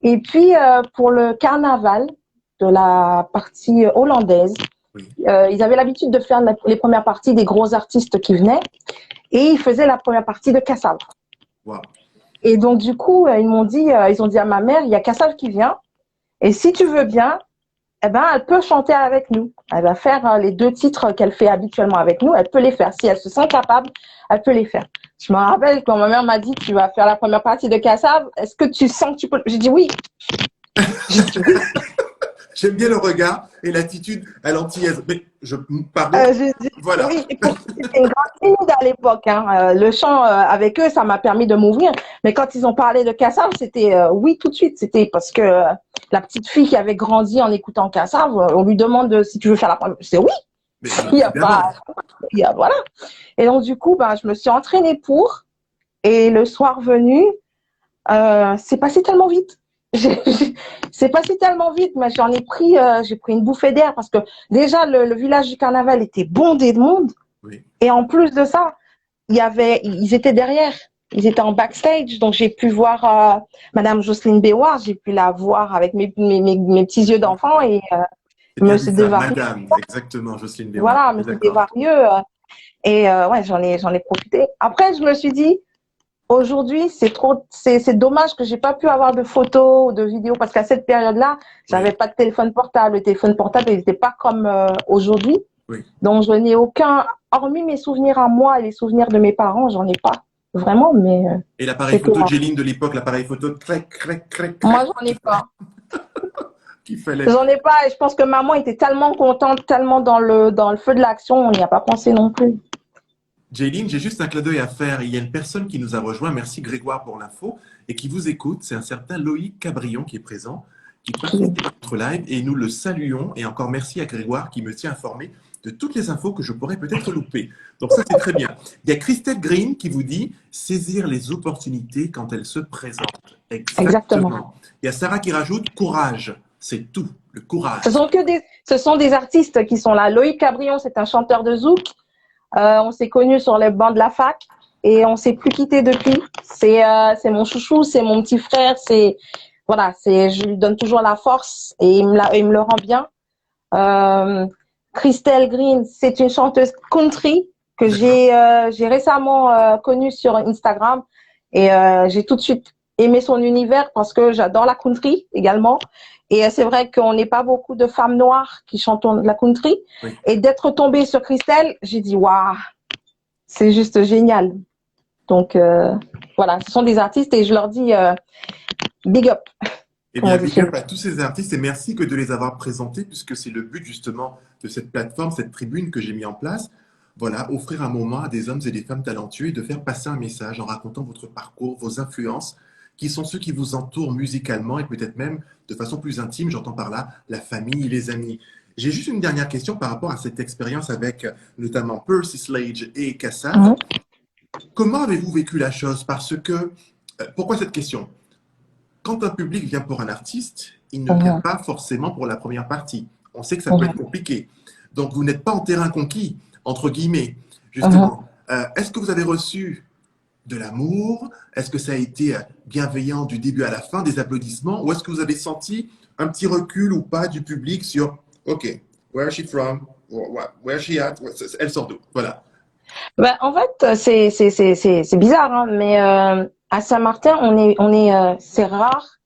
Et puis, pour le carnaval de la partie hollandaise, Oui. ils avaient l'habitude de faire les premières parties des gros artistes qui venaient. Et ils faisaient la première partie de Kassav. Wow. Et donc, du coup, ils ont dit à ma mère, il y a Kassav qui vient. Et si tu veux bien, eh ben, elle peut chanter avec nous. Elle va faire les 2 titres qu'elle fait habituellement avec nous. Elle peut les faire. Si elle se sent capable, elle peut les faire. Je me rappelle quand ma mère m'a dit, tu vas faire la première partie de Kassav. Est-ce que tu sens que tu peux? J'ai dit oui. J'ai dit oui. J'aime bien le regard et l'attitude à l'antillaise. Mais pardon. J'ai dit Voilà. oui. C'était une grande timide à l'époque. Hein. Le chant avec eux, ça m'a permis de m'ouvrir. Mais quand ils ont parlé de Kassav, c'était oui tout de suite. C'était parce que la petite fille qui avait grandi en écoutant Kassav, on lui demande si tu veux faire la première. C'est oui. Mais Il y a pas, voilà. Et donc du coup, je me suis entraînée pour. Et le soir venu, c'est passé tellement vite. C'est passé tellement vite, mais j'ai pris une bouffée d'air parce que déjà le village du carnaval était bondé de monde. Oui. Et en plus de ça, ils étaient derrière, ils étaient en backstage, donc j'ai pu voir Madame Jocelyne Béouard, j'ai pu la voir avec mes petits yeux d'enfant et Monsieur Desvarieux. Madame, exactement, Jocelyne Béouard. Voilà, Monsieur Desvarieux. Et ouais, j'en ai profité. Après, je me suis dit, Aujourd'hui, c'est dommage que j'ai pas pu avoir de photos ou de vidéos parce qu'à cette période-là, Oui, j'avais pas de téléphone portable. Le téléphone portable, il n'était pas comme aujourd'hui. oui. Donc, je n'ai aucun, hormis mes souvenirs à moi et les souvenirs de mes parents, j'en ai pas vraiment, mais Et l'appareil c'était photo de Jéline de l'époque, l'appareil photo crec, crec, crec, moi, crec, j'en ai pas. qu'il fallait. J'en ai pas et je pense que maman était tellement contente, tellement dans le feu de l'action, on n'y a pas pensé non plus. Jéline, j'ai juste un clin d'œil à faire. Il y a une personne qui nous a rejoint, merci Grégoire pour l'info, et qui vous écoute. C'est un certain Loïc Cabrion qui est présent, qui participe à notre live, et nous le saluons. Et encore merci à Grégoire qui me tient informé de toutes les infos que je pourrais peut-être louper. Donc ça, c'est très bien. Il y a Christelle Green qui vous dit saisir les opportunités quand elles se présentent. Exactement. Exactement. Il y a Sarah qui rajoute courage. C'est tout, le Ce courage. sont ce sont des artistes qui sont là. Loïc Cabrion, c'est un chanteur de zouk. On s'est connus sur les bancs de la fac et on s'est plus quitté depuis. C'est mon chouchou, c'est mon petit frère, voilà, je lui donne toujours la force et il me le rend bien. Euh, Christelle Green, c'est une chanteuse country que D'accord. j'ai récemment connue sur Instagram et j'ai tout de suite aimé son univers parce que j'adore la country également. Et c'est vrai qu'on n'est pas beaucoup de femmes noires qui chantent la country. Oui. Et d'être tombée sur Christelle, j'ai dit waouh, c'est juste génial. Donc voilà, ce sont des artistes et je leur dis big up, Eh comme on bien, dit big chez up nous. à tous ces artistes et merci que de les avoir présentés puisque c'est le but justement de cette plateforme, cette tribune que j'ai mis en place. Voilà, offrir un moment à des hommes et des femmes talentueux et de faire passer un message en racontant votre parcours, vos influences, qui sont ceux qui vous entourent musicalement et peut-être même de façon plus intime, j'entends par là la famille, les amis. J'ai juste une dernière question par rapport à cette expérience avec notamment Percy Sledge et Kassav. Mhm, Comment avez-vous vécu la chose? Parce que, pourquoi cette question? Quand un public vient pour un artiste, il ne vient mhm, pas forcément pour la première partie. On sait que ça peut être mhm, compliqué. Donc, vous n'êtes pas en terrain conquis, entre guillemets, mhm. justement. Est-ce que vous avez reçu de l'amour? Est-ce que ça a été bienveillant du début à la fin, des applaudissements? Ou est-ce que vous avez senti un petit recul ou pas du public sur, OK, where is she from? Where is she at? Elle sort d'où? Voilà. Ben, en fait, c'est bizarre, hein, mais à Saint-Martin, c'est rare,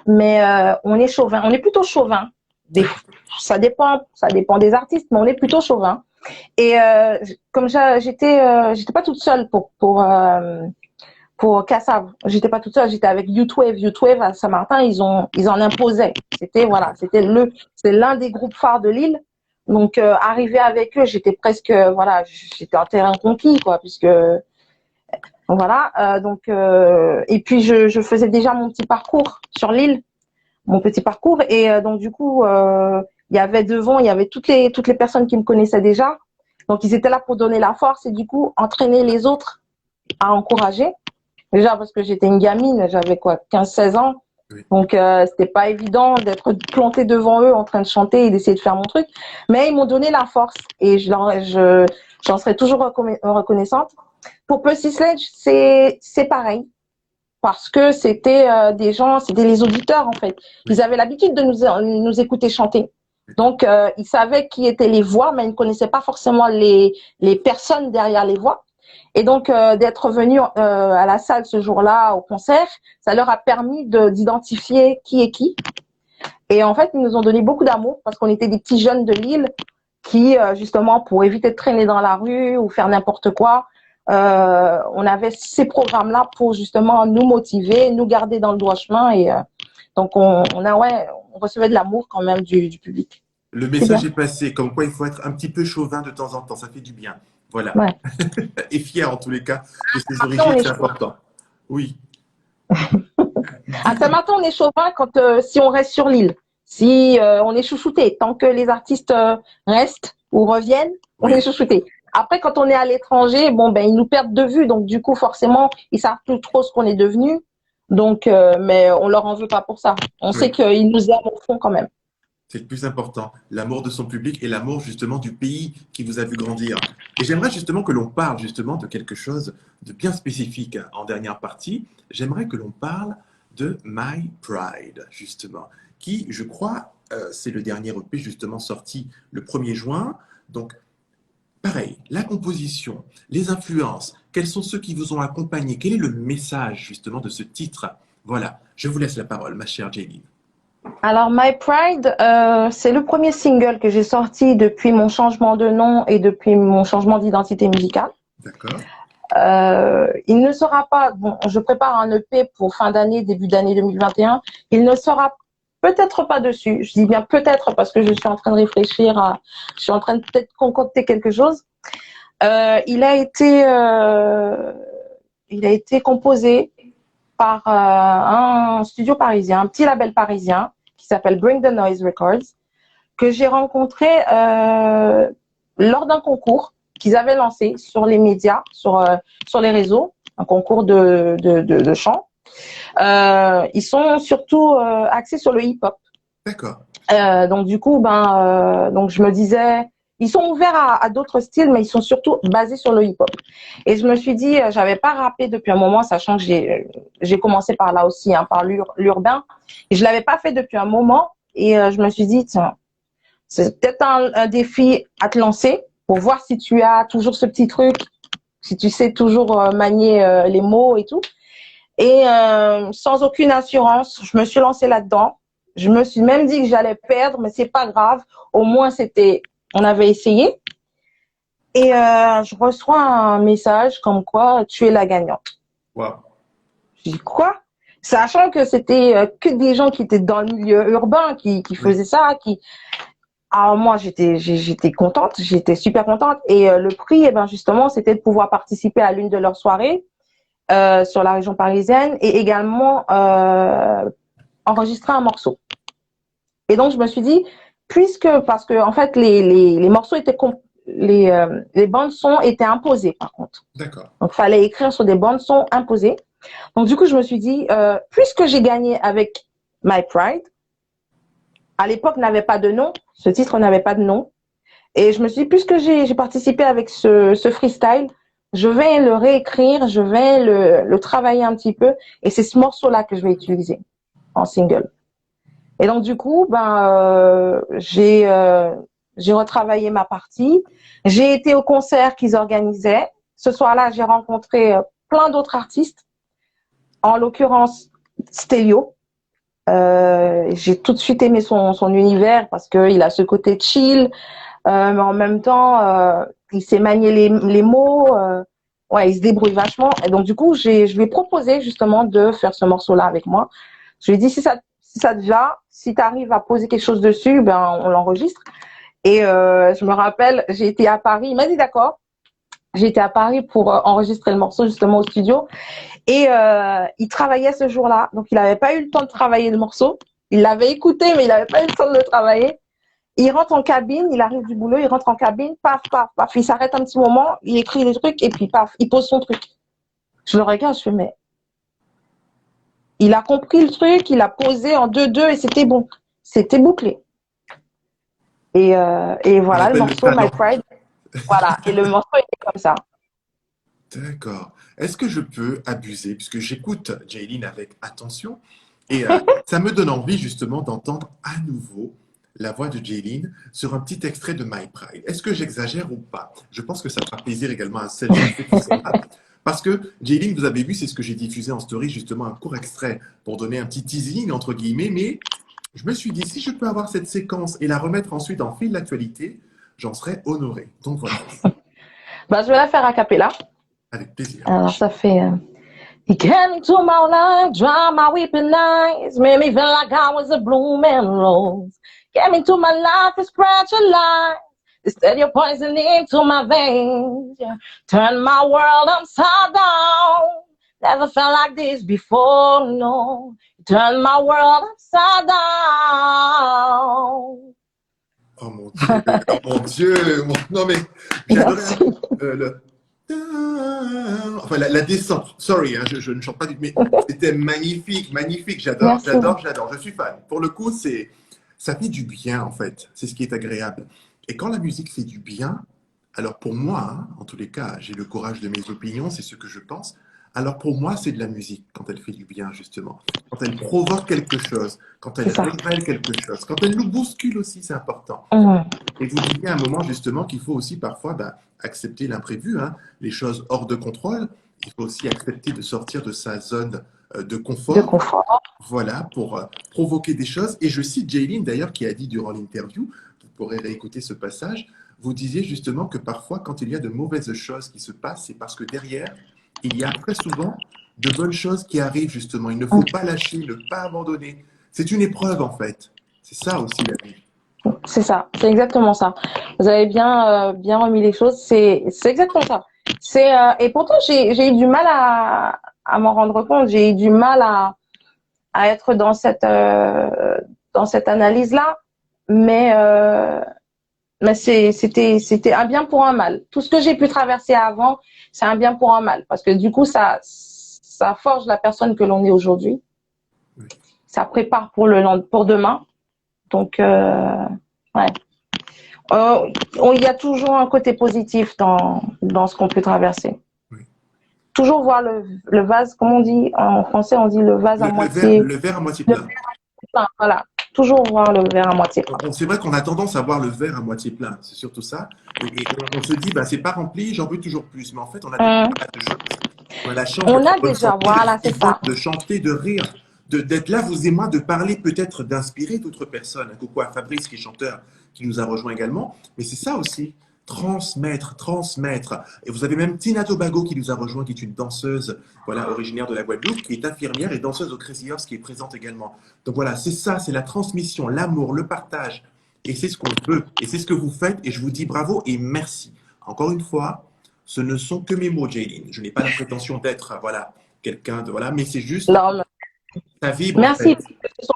mais on est chauvin. On est plutôt chauvin. Des, D'accord. ça dépend des artistes, mais on est plutôt chauvin. Et comme j'étais pas toute seule pour Kassav. J'étais pas toute seule, j'étais avec Youthwave. Youthwave à Saint-Martin, ils en imposaient. Voilà, c'est l'un des groupes phares de l'île. Donc arrivé avec eux, j'étais presque voilà, j'étais en terrain conquis quoi, puisque voilà. Et puis je faisais déjà mon petit parcours sur l'île, mon petit parcours et donc du coup il y avait devant, il y avait toutes les personnes qui me connaissaient déjà. Donc ils étaient là pour donner la force et du coup entraîner les autres à encourager. Déjà parce que j'étais une gamine, j'avais quoi, 15-16 ans. Oui. Donc c'était pas évident d'être plantée devant eux en train de chanter et d'essayer de faire mon truc. Mais ils m'ont donné la force et j'en serai toujours reconnaissante. Pour Percy Sledge, c'est pareil. Parce que c'était des gens, c'était les auditeurs en fait. Oui. Ils avaient l'habitude de nous écouter chanter. Donc ils savaient qui étaient les voix, mais ils ne connaissaient pas forcément les personnes derrière les voix. Et donc, d'être venu à la salle ce jour-là, au concert, ça leur a permis d'identifier qui est qui. Et en fait, ils nous ont donné beaucoup d'amour parce qu'on était des petits jeunes de Lille qui, justement, pour éviter de traîner dans la rue ou faire n'importe quoi, on avait ces programmes-là pour justement nous motiver, nous garder dans le droit chemin. Et donc, on recevait de l'amour quand même du public. Le C'est message bien. est passé, comme quoi il faut être un petit peu chauvin de temps en temps, ça fait du bien. Voilà. Ouais. Et fier en tous les cas de ses Après, on origines, est c'est important. Oui. À Dites-moi. Saint-Martin, on est chauvin quand si on reste sur l'île. Si on est chouchouté, tant que les artistes restent ou reviennent, on est Oui. chouchouté. Après, quand on est à l'étranger, bon ben ils nous perdent de vue, donc du coup forcément ils savent plus trop ce qu'on est devenu. Donc, mais on leur en veut pas pour ça. On sait Oui. qu'ils nous aiment au fond quand même. C'est le plus important. L'amour de son public et l'amour justement du pays qui vous a vu grandir. Et j'aimerais justement que l'on parle justement de quelque chose de bien spécifique en dernière partie. J'aimerais que l'on parle de My Pride, justement, qui, je crois, c'est le dernier EP justement sorti le 1er juin. Donc, pareil, la composition, les influences, quels sont ceux qui vous ont accompagné? Quel est le message justement de ce titre? Voilà, je vous laisse la parole, ma chère Jaylin. Alors, My Pride, c'est le premier single que j'ai sorti depuis mon changement de nom et depuis mon changement d'identité musicale. D'accord. Il ne sera pas, bon, je prépare un EP pour fin d'année, début d'année 2021. Il ne sera peut-être pas dessus. Je dis bien peut-être parce que je suis en train de réfléchir je suis en train de peut-être concocter quelque chose. Euh, il a été, euh, il a été composé par un studio parisien, un petit label parisien qui s'appelle Bring the Noise Records, que j'ai rencontré lors d'un concours qu'ils avaient lancé sur les médias, sur les réseaux, un concours de chant. Ils sont surtout axés sur le hip-hop. D'accord. Donc du coup, donc je me disais, ils sont ouverts à d'autres styles, mais ils sont surtout basés sur le hip-hop. Et je me suis dit, j'avais pas rappé depuis un moment, sachant que j'ai commencé par là aussi, hein, par l'urbain. Et je l'avais pas fait depuis un moment. Et je me suis dit, tiens, c'est peut-être un défi à te lancer pour voir si tu as toujours ce petit truc, si tu sais toujours manier les mots et tout. Et sans aucune assurance, je me suis lancée là-dedans. Je me suis même dit que j'allais perdre, mais c'est pas grave. Au moins, on avait essayé. Et je reçois un message comme quoi tu es la gagnante. Wow. Je dis quoi? Sachant que c'était que des gens qui étaient dans le milieu urbain, qui Oui. faisaient ça, Alors moi, j'étais contente, j'étais super contente. Et le prix, eh ben justement, c'était de pouvoir participer à l'une de leurs soirées sur la région parisienne et également enregistrer un morceau. Et donc je me suis dit, parce que en fait les morceaux étaient les bandes son étaient imposées par contre. D'accord. Donc fallait écrire sur des bandes son imposées. Donc du coup je me suis dit, puisque j'ai gagné avec My Pride, à l'époque n'avait pas de nom, ce titre n'avait pas de nom. Et je me suis dit, puisque j'ai participé avec ce freestyle, je vais le réécrire, je vais le travailler un petit peu. Et c'est ce morceau-là que je vais utiliser en single. Et donc, du coup, j'ai retravaillé ma partie. J'ai été au concert qu'ils organisaient. Ce soir-là, j'ai rencontré plein d'autres artistes, en l'occurrence Stelio. J'ai tout de suite aimé son univers parce qu'il a ce côté chill, mais en même temps, il sait manier les mots. Ouais, il se débrouille vachement. Et donc, du coup, je lui ai proposé justement de faire ce morceau-là avec moi. Je lui ai dit, si ça te va, si tu arrives à poser quelque chose dessus, ben, on l'enregistre. Et je me rappelle, j'ai été à Paris. Il m'a dit d'accord. J'ai été à Paris pour enregistrer le morceau justement au studio. Et il travaillait ce jour-là. Donc, il n'avait pas eu le temps de travailler le morceau. Il l'avait écouté, mais il n'avait pas eu le temps de le travailler. Il rentre en cabine, il arrive du boulot, il rentre en cabine, paf, paf, paf, il s'arrête un petit moment, il écrit des trucs et puis paf, il pose son truc. Je le regarde, je fais, mais il a compris le truc, il a posé en 2-2 et c'était bon. C'était bouclé. Et On voilà le appelle le morceau, My talent. Pride. Voilà. Et le morceau était comme ça. D'accord. Est-ce que je peux abuser, puisque j'écoute Jaylin avec attention, et ça me donne envie justement d'entendre à nouveau la voix de Jaylin sur un petit extrait de My Pride. Est-ce que j'exagère ou pas? Je pense que ça fera plaisir également à celles et ceux qui sont là. Parce que Jaylin, vous avez vu, c'est ce que j'ai diffusé en story, justement un court extrait pour donner un petit teasing, entre guillemets, mais je me suis dit, si je peux avoir cette séquence et la remettre ensuite en fil d'actualité, j'en serais honoré. Donc voilà, Bah, je vais la faire a cappella. avec plaisir. Alors, ça fait. He came into my life, dry my weeping eyes, made me feel like I was a blooming rose. Came into my life to scratch a line, instead you're poison into my veins. Yeah. Turned my world upside down. Never felt like this before, no. Turned my world upside down. Oh mon Dieu, oh mon Dieu, non mais j'adorais Merci. le, enfin la descente. Sorry, hein, je ne chante pas du tout, mais c'était magnifique, magnifique. J'adore, Merci. j'adore, j'adore. Je suis fan. Pour le coup, ça fait du bien en fait. C'est ce qui est agréable. Et quand la musique fait du bien, alors pour moi, hein, en tous les cas, j'ai le courage de mes opinions, c'est ce que je pense. Alors pour moi, c'est de la musique quand elle fait du bien justement, quand elle provoque quelque chose, quand elle C'est ça. révèle quelque chose, quand elle nous bouscule aussi, c'est important. Mhm. Et vous disiez à un moment justement qu'il faut aussi parfois accepter l'imprévu, hein, les choses hors de contrôle. Il faut aussi accepter de sortir de sa zone de de confort, confort. voilà, pour provoquer des choses. Et je cite Jaylin d'ailleurs qui a dit durant l'interview, vous pourrez réécouter ce passage, vous disiez justement que parfois quand il y a de mauvaises choses qui se passent, c'est parce que derrière, il y a très souvent de bonnes choses qui arrivent justement. Il ne faut pas lâcher, ne pas abandonner. C'est une épreuve en fait. C'est ça aussi la vie. C'est ça, c'est exactement ça. Vous avez bien remis les choses. C'est exactement ça. Et pourtant j'ai eu du mal à m'en rendre compte. J'ai eu du mal à être dans cette analyse-là. Mais mais c'était un bien pour un mal. Tout ce que j'ai pu traverser avant, c'est un bien pour un mal parce que du coup ça forge la personne que l'on est aujourd'hui. Oui. Ça prépare pour demain. Donc ouais. Il y a toujours un côté positif dans ce qu'on peut traverser. Oui. Toujours voir le vase, comme on dit en français, on dit le vase à moitié Le verre à moitié le plein. plein. Voilà, toujours voir le verre à moitié plein. C'est vrai qu'on a tendance à voir le verre à moitié plein, c'est surtout ça. Et on se dit, bah, c'est pas rempli, j'en veux toujours plus. Mais en fait, on a déjà Hum. pas mal de choses. On a la chance On d'être en a bonne déjà, santé, voilà, d'être c'est vivant, ça. de chanter, de rire, d'être là, vous et moi, de parler peut-être, d'inspirer d'autres personnes. Un coucou à Fabrice, qui est chanteur, qui nous a rejoint également. Mais c'est ça aussi, transmettre, transmettre. Et vous avez même Tina Tobago qui nous a rejoint, qui est une danseuse, voilà, originaire de la Guadeloupe, qui est infirmière et danseuse au Crazy Horse, qui est présente également. Donc voilà, c'est ça, c'est la transmission, l'amour, le partage. Et c'est ce qu'on veut. Et c'est ce que vous faites. Et je vous dis bravo et merci. Encore une fois, ce ne sont que mes mots, Jaylin. Je n'ai pas la prétention d'être, voilà, quelqu'un de, voilà, mais c'est juste, Non, ça vibre en merci. fait. Ce sont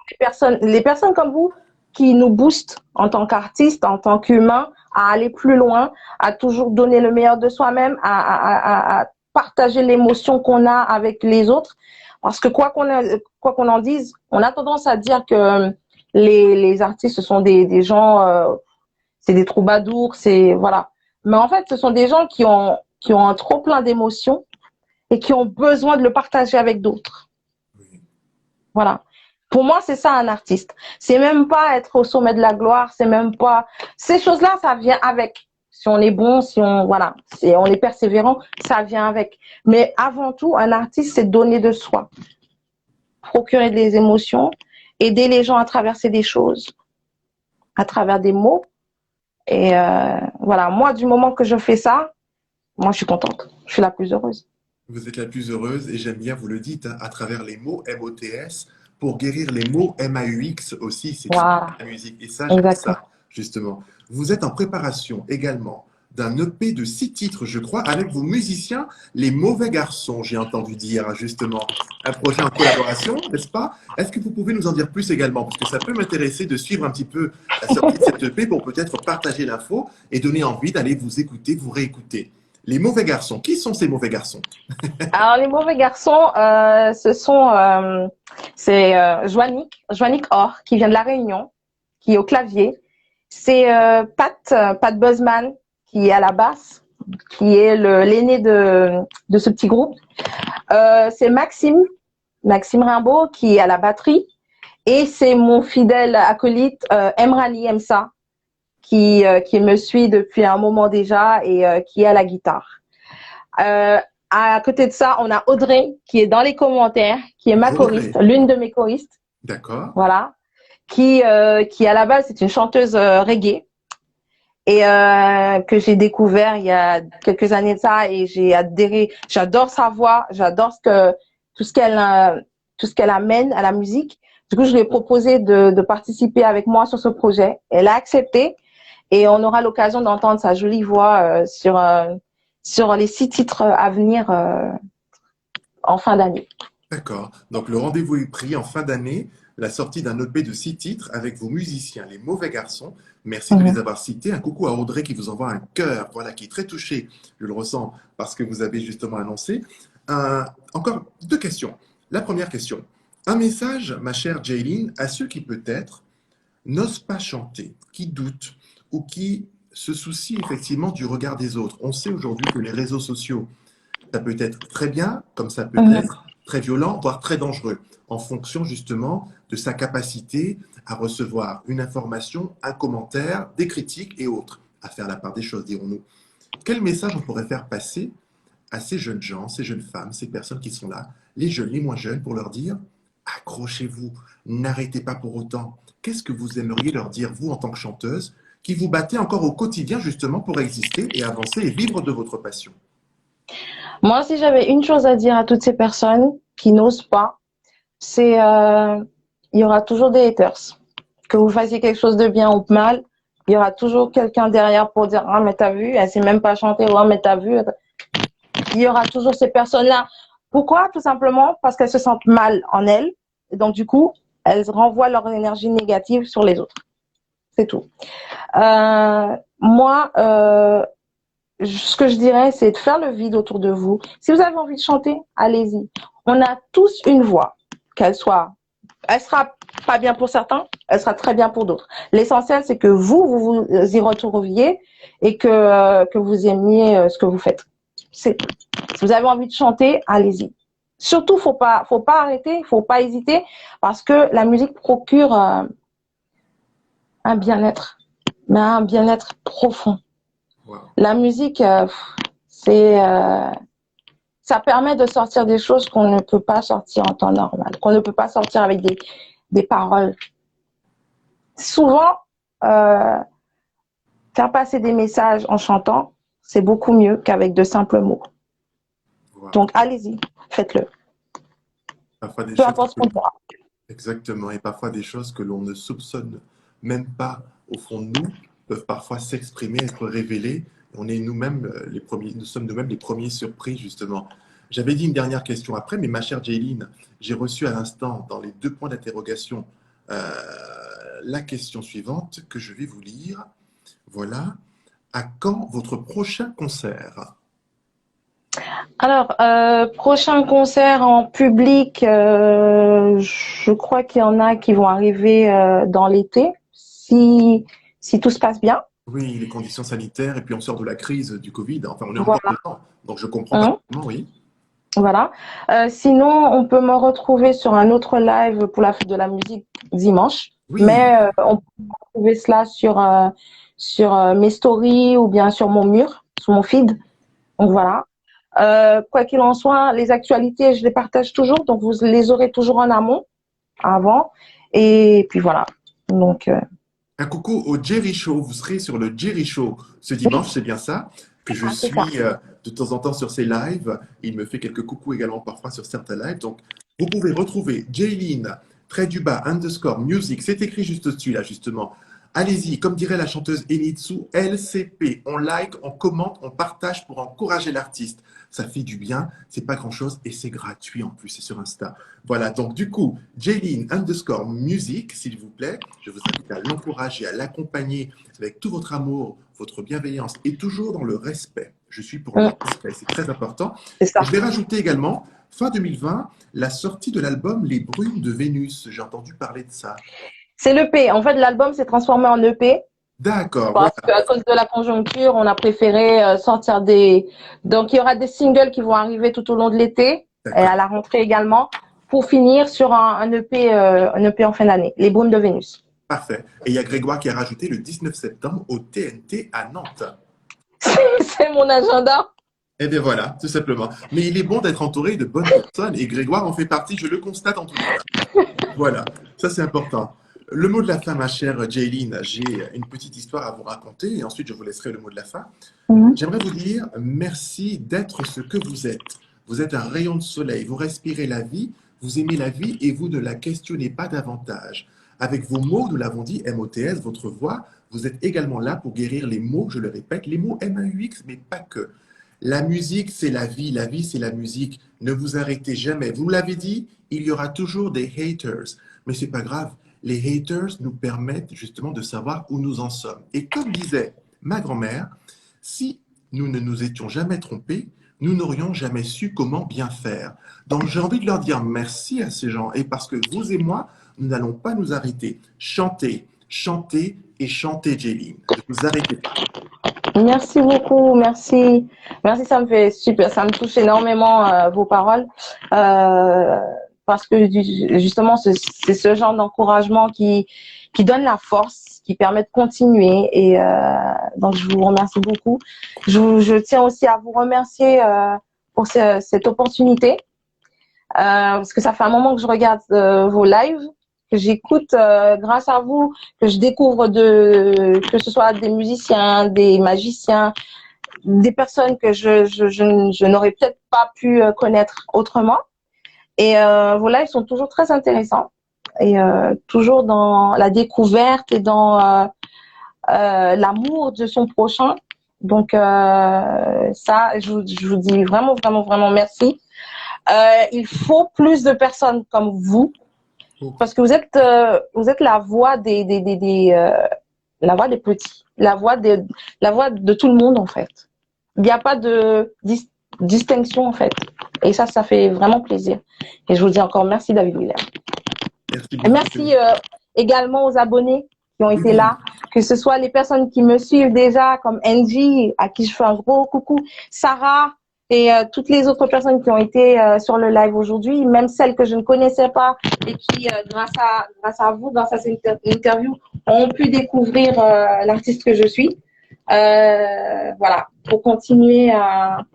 les personnes comme vous qui nous boostent en tant qu'artistes, en tant qu'humains, à aller plus loin, à toujours donner le meilleur de soi-même, à partager l'émotion qu'on a avec les autres. Parce que quoi qu'on en dise, on a tendance à dire que les artistes, ce sont des gens, c'est des troubadours, c'est voilà. Mais en fait, ce sont des gens qui ont un trop plein d'émotions et qui ont besoin de le partager avec d'autres. Oui. Voilà. Pour moi, c'est ça un artiste. C'est même pas être au sommet de la gloire, c'est même pas ces choses-là, ça vient avec. Si on est bon, si on voilà, si on est persévérant, ça vient avec. Mais avant tout, un artiste, c'est donner de soi, procurer des émotions, aider les gens à traverser des choses, à travers des mots. Et voilà, moi, du moment que je fais ça, moi, je suis contente. Je suis la plus heureuse. Vous êtes la plus heureuse et j'aime bien, vous le dites, hein, à travers les mots MOTS, pour guérir les mots MAUX aussi, c'est Voilà, la musique. Et ça, j'aime exactement. ça, justement. Vous êtes en préparation également d'un EP de 6 titres, je crois, avec vos musiciens, les Mauvais Garçons, j'ai entendu dire, justement. Un projet en collaboration, n'est-ce pas? Est-ce que vous pouvez nous en dire plus également? Parce que ça peut m'intéresser de suivre un petit peu la sortie de cette EP pour peut-être partager l'info et donner envie d'aller vous écouter, vous réécouter. Les Mauvais Garçons, qui sont ces Mauvais Garçons? Alors, les mauvais garçons, c'est Joannick Or, qui vient de La Réunion, qui est au clavier. C'est Pat Buzzman, qui est à la basse, qui est l'aîné de ce petit groupe. C'est Maxime Rimbaud, qui est à la batterie. Et c'est mon fidèle acolyte, Emrali Emsa, qui me suit depuis un moment déjà et qui est à la guitare. À côté de ça, on a Audrey qui est dans les commentaires, qui est ma choriste, Audrey. l'une de mes choristes, D'accord. voilà, qui à la base c'est une chanteuse reggae et que j'ai découvert il y a quelques années de ça et j'ai adhéré. J'adore sa voix, j'adore tout ce qu'elle amène à la musique. Du coup, je lui ai proposé de participer avec moi sur ce projet. Elle a accepté et on aura l'occasion d'entendre sa jolie voix sur les 6 titres à venir en fin d'année. D'accord. Donc le rendez-vous est pris en fin d'année, la sortie d'un EP de 6 titres avec vos musiciens, les Mauvais Garçons. Merci de les avoir cités. Un coucou à Audrey qui vous envoie un cœur, voilà, qui est très touché, je le ressens, parce que vous avez justement annoncé. Encore 2 questions. La première question. Un message, ma chère Jaylin, à ceux qui peut-être n'osent pas chanter, qui doutent ou qui se soucient effectivement du regard des autres. On sait aujourd'hui que les réseaux sociaux, ça peut être très bien, comme ça peut être très violent, voire très dangereux, en fonction justement de sa capacité à recevoir une information, un commentaire, des critiques et autres, à faire la part des choses, dirons-nous. Quel message on pourrait faire passer à ces jeunes gens, ces jeunes femmes, ces personnes qui sont là, les jeunes, les moins jeunes, pour leur dire accrochez-vous, n'arrêtez pas pour autant. Qu'est-ce que vous aimeriez leur dire, vous, en tant que chanteuse, qui vous battez encore au quotidien justement pour exister et avancer et vivre de votre passion? Moi, si j'avais une chose à dire à toutes ces personnes qui n'osent pas, c'est il y aura toujours des haters. Que vous fassiez quelque chose de bien ou de mal, il y aura toujours quelqu'un derrière pour dire ah mais t'as vu, elle sait même pas chanter, ou ah mais t'as vu. Il y aura toujours ces personnes-là. Pourquoi? Tout simplement parce qu'elles se sentent mal en elles. Et donc du coup, elles renvoient leur énergie négative sur les autres. C'est tout. Moi, ce que je dirais, c'est de faire le vide autour de vous. Si vous avez envie de chanter, allez-y. On a tous une voix, elle sera pas bien pour certains, elle sera très bien pour d'autres. L'essentiel, c'est que vous y retrouviez et que vous aimiez ce que vous faites. C'est tout. Si vous avez envie de chanter, allez-y. Surtout, faut pas arrêter, faut pas hésiter, parce que la musique procure un bien-être, mais un bien-être profond. Wow. La musique, c'est ça permet de sortir des choses qu'on ne peut pas sortir en temps normal, qu'on ne peut pas sortir avec des paroles. Souvent, faire passer des messages en chantant, c'est beaucoup mieux qu'avec de simples mots. Wow. Donc, allez-y, faites-le. Parfois des Peu choses importe ce qu'on pourra. exactement, et parfois des choses que l'on ne soupçonne même pas au fond de nous peuvent parfois s'exprimer, être révélées. On est nous-mêmes les premiers, nous sommes nous-mêmes les premiers surpris justement. J'avais dit une dernière question après, mais ma chère Jayline, j'ai reçu à l'instant dans les 2 points d'interrogation euh, la question suivante que je vais vous lire. Voilà. À quand votre prochain concert? Alors, prochain concert en public, je crois qu'il y en a qui vont arriver dans l'été, si tout se passe bien. Oui, les conditions sanitaires, et puis on sort de la crise du Covid. Enfin, on est encore Voilà. dedans. Donc je comprends Hein, parfaitement, oui. voilà. Sinon, on peut me retrouver sur un autre live pour la fête de la musique dimanche. Oui, Mais on peut trouver cela sur mes stories ou bien sur mon mur, sur mon feed. Donc voilà. Quoi qu'il en soit, les actualités, je les partage toujours, donc vous les aurez toujours en amont, avant. Et puis voilà. Donc, un coucou au Jerry Show. Vous serez sur le Jerry Show ce oui, dimanche, c'est bien ça? Que je c'est ça. suis de temps en temps sur ses lives. Il me fait quelques coucous également parfois sur certains lives. Donc, vous pouvez retrouver Jayline, trait du bas, underscore, music. C'est écrit juste au-dessus, là, justement. Allez-y, comme dirait la chanteuse Enitsu, LCP. On like, on commente, on partage pour encourager l'artiste. Ça fait du bien, c'est pas grand-chose et c'est gratuit en plus, c'est sur Insta. Voilà, donc du coup, Jayline underscore music, s'il vous plaît, je vous invite à l'encourager, à l'accompagner avec tout votre amour, votre bienveillance et toujours dans le respect. Je suis pour le respect, c'est très important. C'est ça. Et je vais rajouter également, fin 2020, la sortie de l'album Les Brumes de Vénus. J'ai entendu parler de ça. C'est l'EP. En fait, l'album s'est transformé en EP D'accord, parce voilà. qu'à cause de la conjoncture, on a préféré sortir des. Donc, il y aura des singles qui vont arriver tout au long de l'été et D'accord, à la rentrée également pour finir sur un EP, un EP en fin d'année. Les Brumes de Vénus. parfait. Et il y a Grégoire qui a rajouté le 19 septembre au TNT à Nantes. C'est mon agenda. Eh bien voilà, tout simplement. Mais il est bon d'être entouré de bonnes personnes et Grégoire en fait partie, je le constate en tout cas. Voilà, ça c'est important. Le mot de la fin, ma chère Jayline, j'ai une petite histoire à vous raconter et ensuite je vous laisserai le mot de la fin. Mhm. J'aimerais vous dire merci d'être ce que vous êtes. Vous êtes un rayon de soleil, vous respirez la vie, vous aimez la vie et vous ne la questionnez pas davantage. Avec vos mots, nous l'avons dit, MOTS, votre voix, vous êtes également là pour guérir les mots, je le répète, les mots MAUX, mais pas que. La musique, c'est la vie, c'est la musique. Ne vous arrêtez jamais. Vous l'avez dit, il y aura toujours des haters, mais c'est pas grave. Les haters nous permettent justement de savoir où nous en sommes. Et comme disait ma grand-mère, si nous ne nous étions jamais trompés, nous n'aurions jamais su comment bien faire. Donc j'ai envie de leur dire merci à ces gens. Et parce que vous et moi, nous n'allons pas nous arrêter. Chantez, chantez et chantez, Jayline. Ne vous arrêtez pas. Merci beaucoup, merci, ça me fait super, ça me touche énormément vos paroles. Euh, parce que justement, c'est ce genre d'encouragement qui donne la force, qui permet de continuer. Et donc, je vous remercie beaucoup. Je tiens aussi à vous remercier pour cette opportunité, parce que ça fait un moment que je regarde vos lives, que j'écoute grâce à vous, que je découvre que ce soit des musiciens, des magiciens, des personnes que je n'aurais peut-être pas pu connaître autrement. Et vos lives sont toujours très intéressants et toujours dans la découverte et dans l'amour de son prochain. Donc ça, je vous dis vraiment, vraiment, vraiment merci. Il faut plus de personnes comme vous, parce que vous êtes la voix la voix des petits, la voix de tout le monde en fait. Il n'y a pas de distinction en fait. Et ça fait vraiment plaisir. Et je vous dis encore merci David William. Merci Et beaucoup. merci également aux abonnés qui ont été là, que ce soit les personnes qui me suivent déjà, comme Angie, à qui je fais un gros coucou, Sarah et toutes les autres personnes qui ont été sur le live aujourd'hui, même celles que je ne connaissais pas et qui, grâce à vous, grâce à cette interview, ont pu découvrir l'artiste que je suis. Voilà, pour continuer à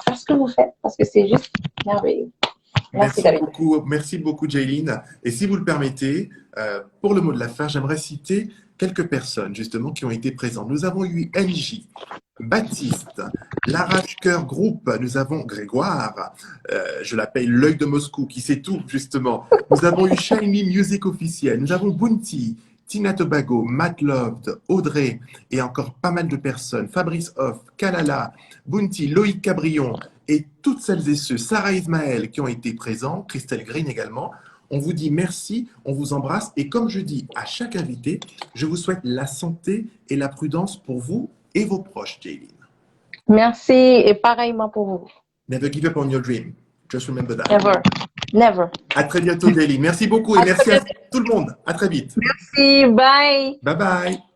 faire ce que vous faites, parce que c'est juste merveilleux. Merci David. Merci beaucoup, Jaylin. Et si vous le permettez, pour le mot de la fin, j'aimerais citer quelques personnes justement qui ont été présentes. Nous avons eu NJ, Baptiste, l'Arrache Cœur Group, nous avons Grégoire, je l'appelle l'œil de Moscou, qui sait tout justement. Nous avons eu Shiny Music officiel, nous avons Bounty, Tina Tobago, Matt Loved, Audrey et encore pas mal de personnes. Fabrice Hoff, Kalala, Bounty, Loïc Cabrion et toutes celles et ceux, Sarah Ismaël qui ont été présents, Christelle Green également. On vous dit merci, on vous embrasse et comme je dis à chaque invité, je vous souhaite la santé et la prudence pour vous et vos proches, Jaylin. Merci et pareillement pour vous. Never give up on your dream. Just remember that. Never. Never. À très bientôt, Jaylin. Merci beaucoup et merci à tout le monde. À très vite. Merci. Bye. Bye bye.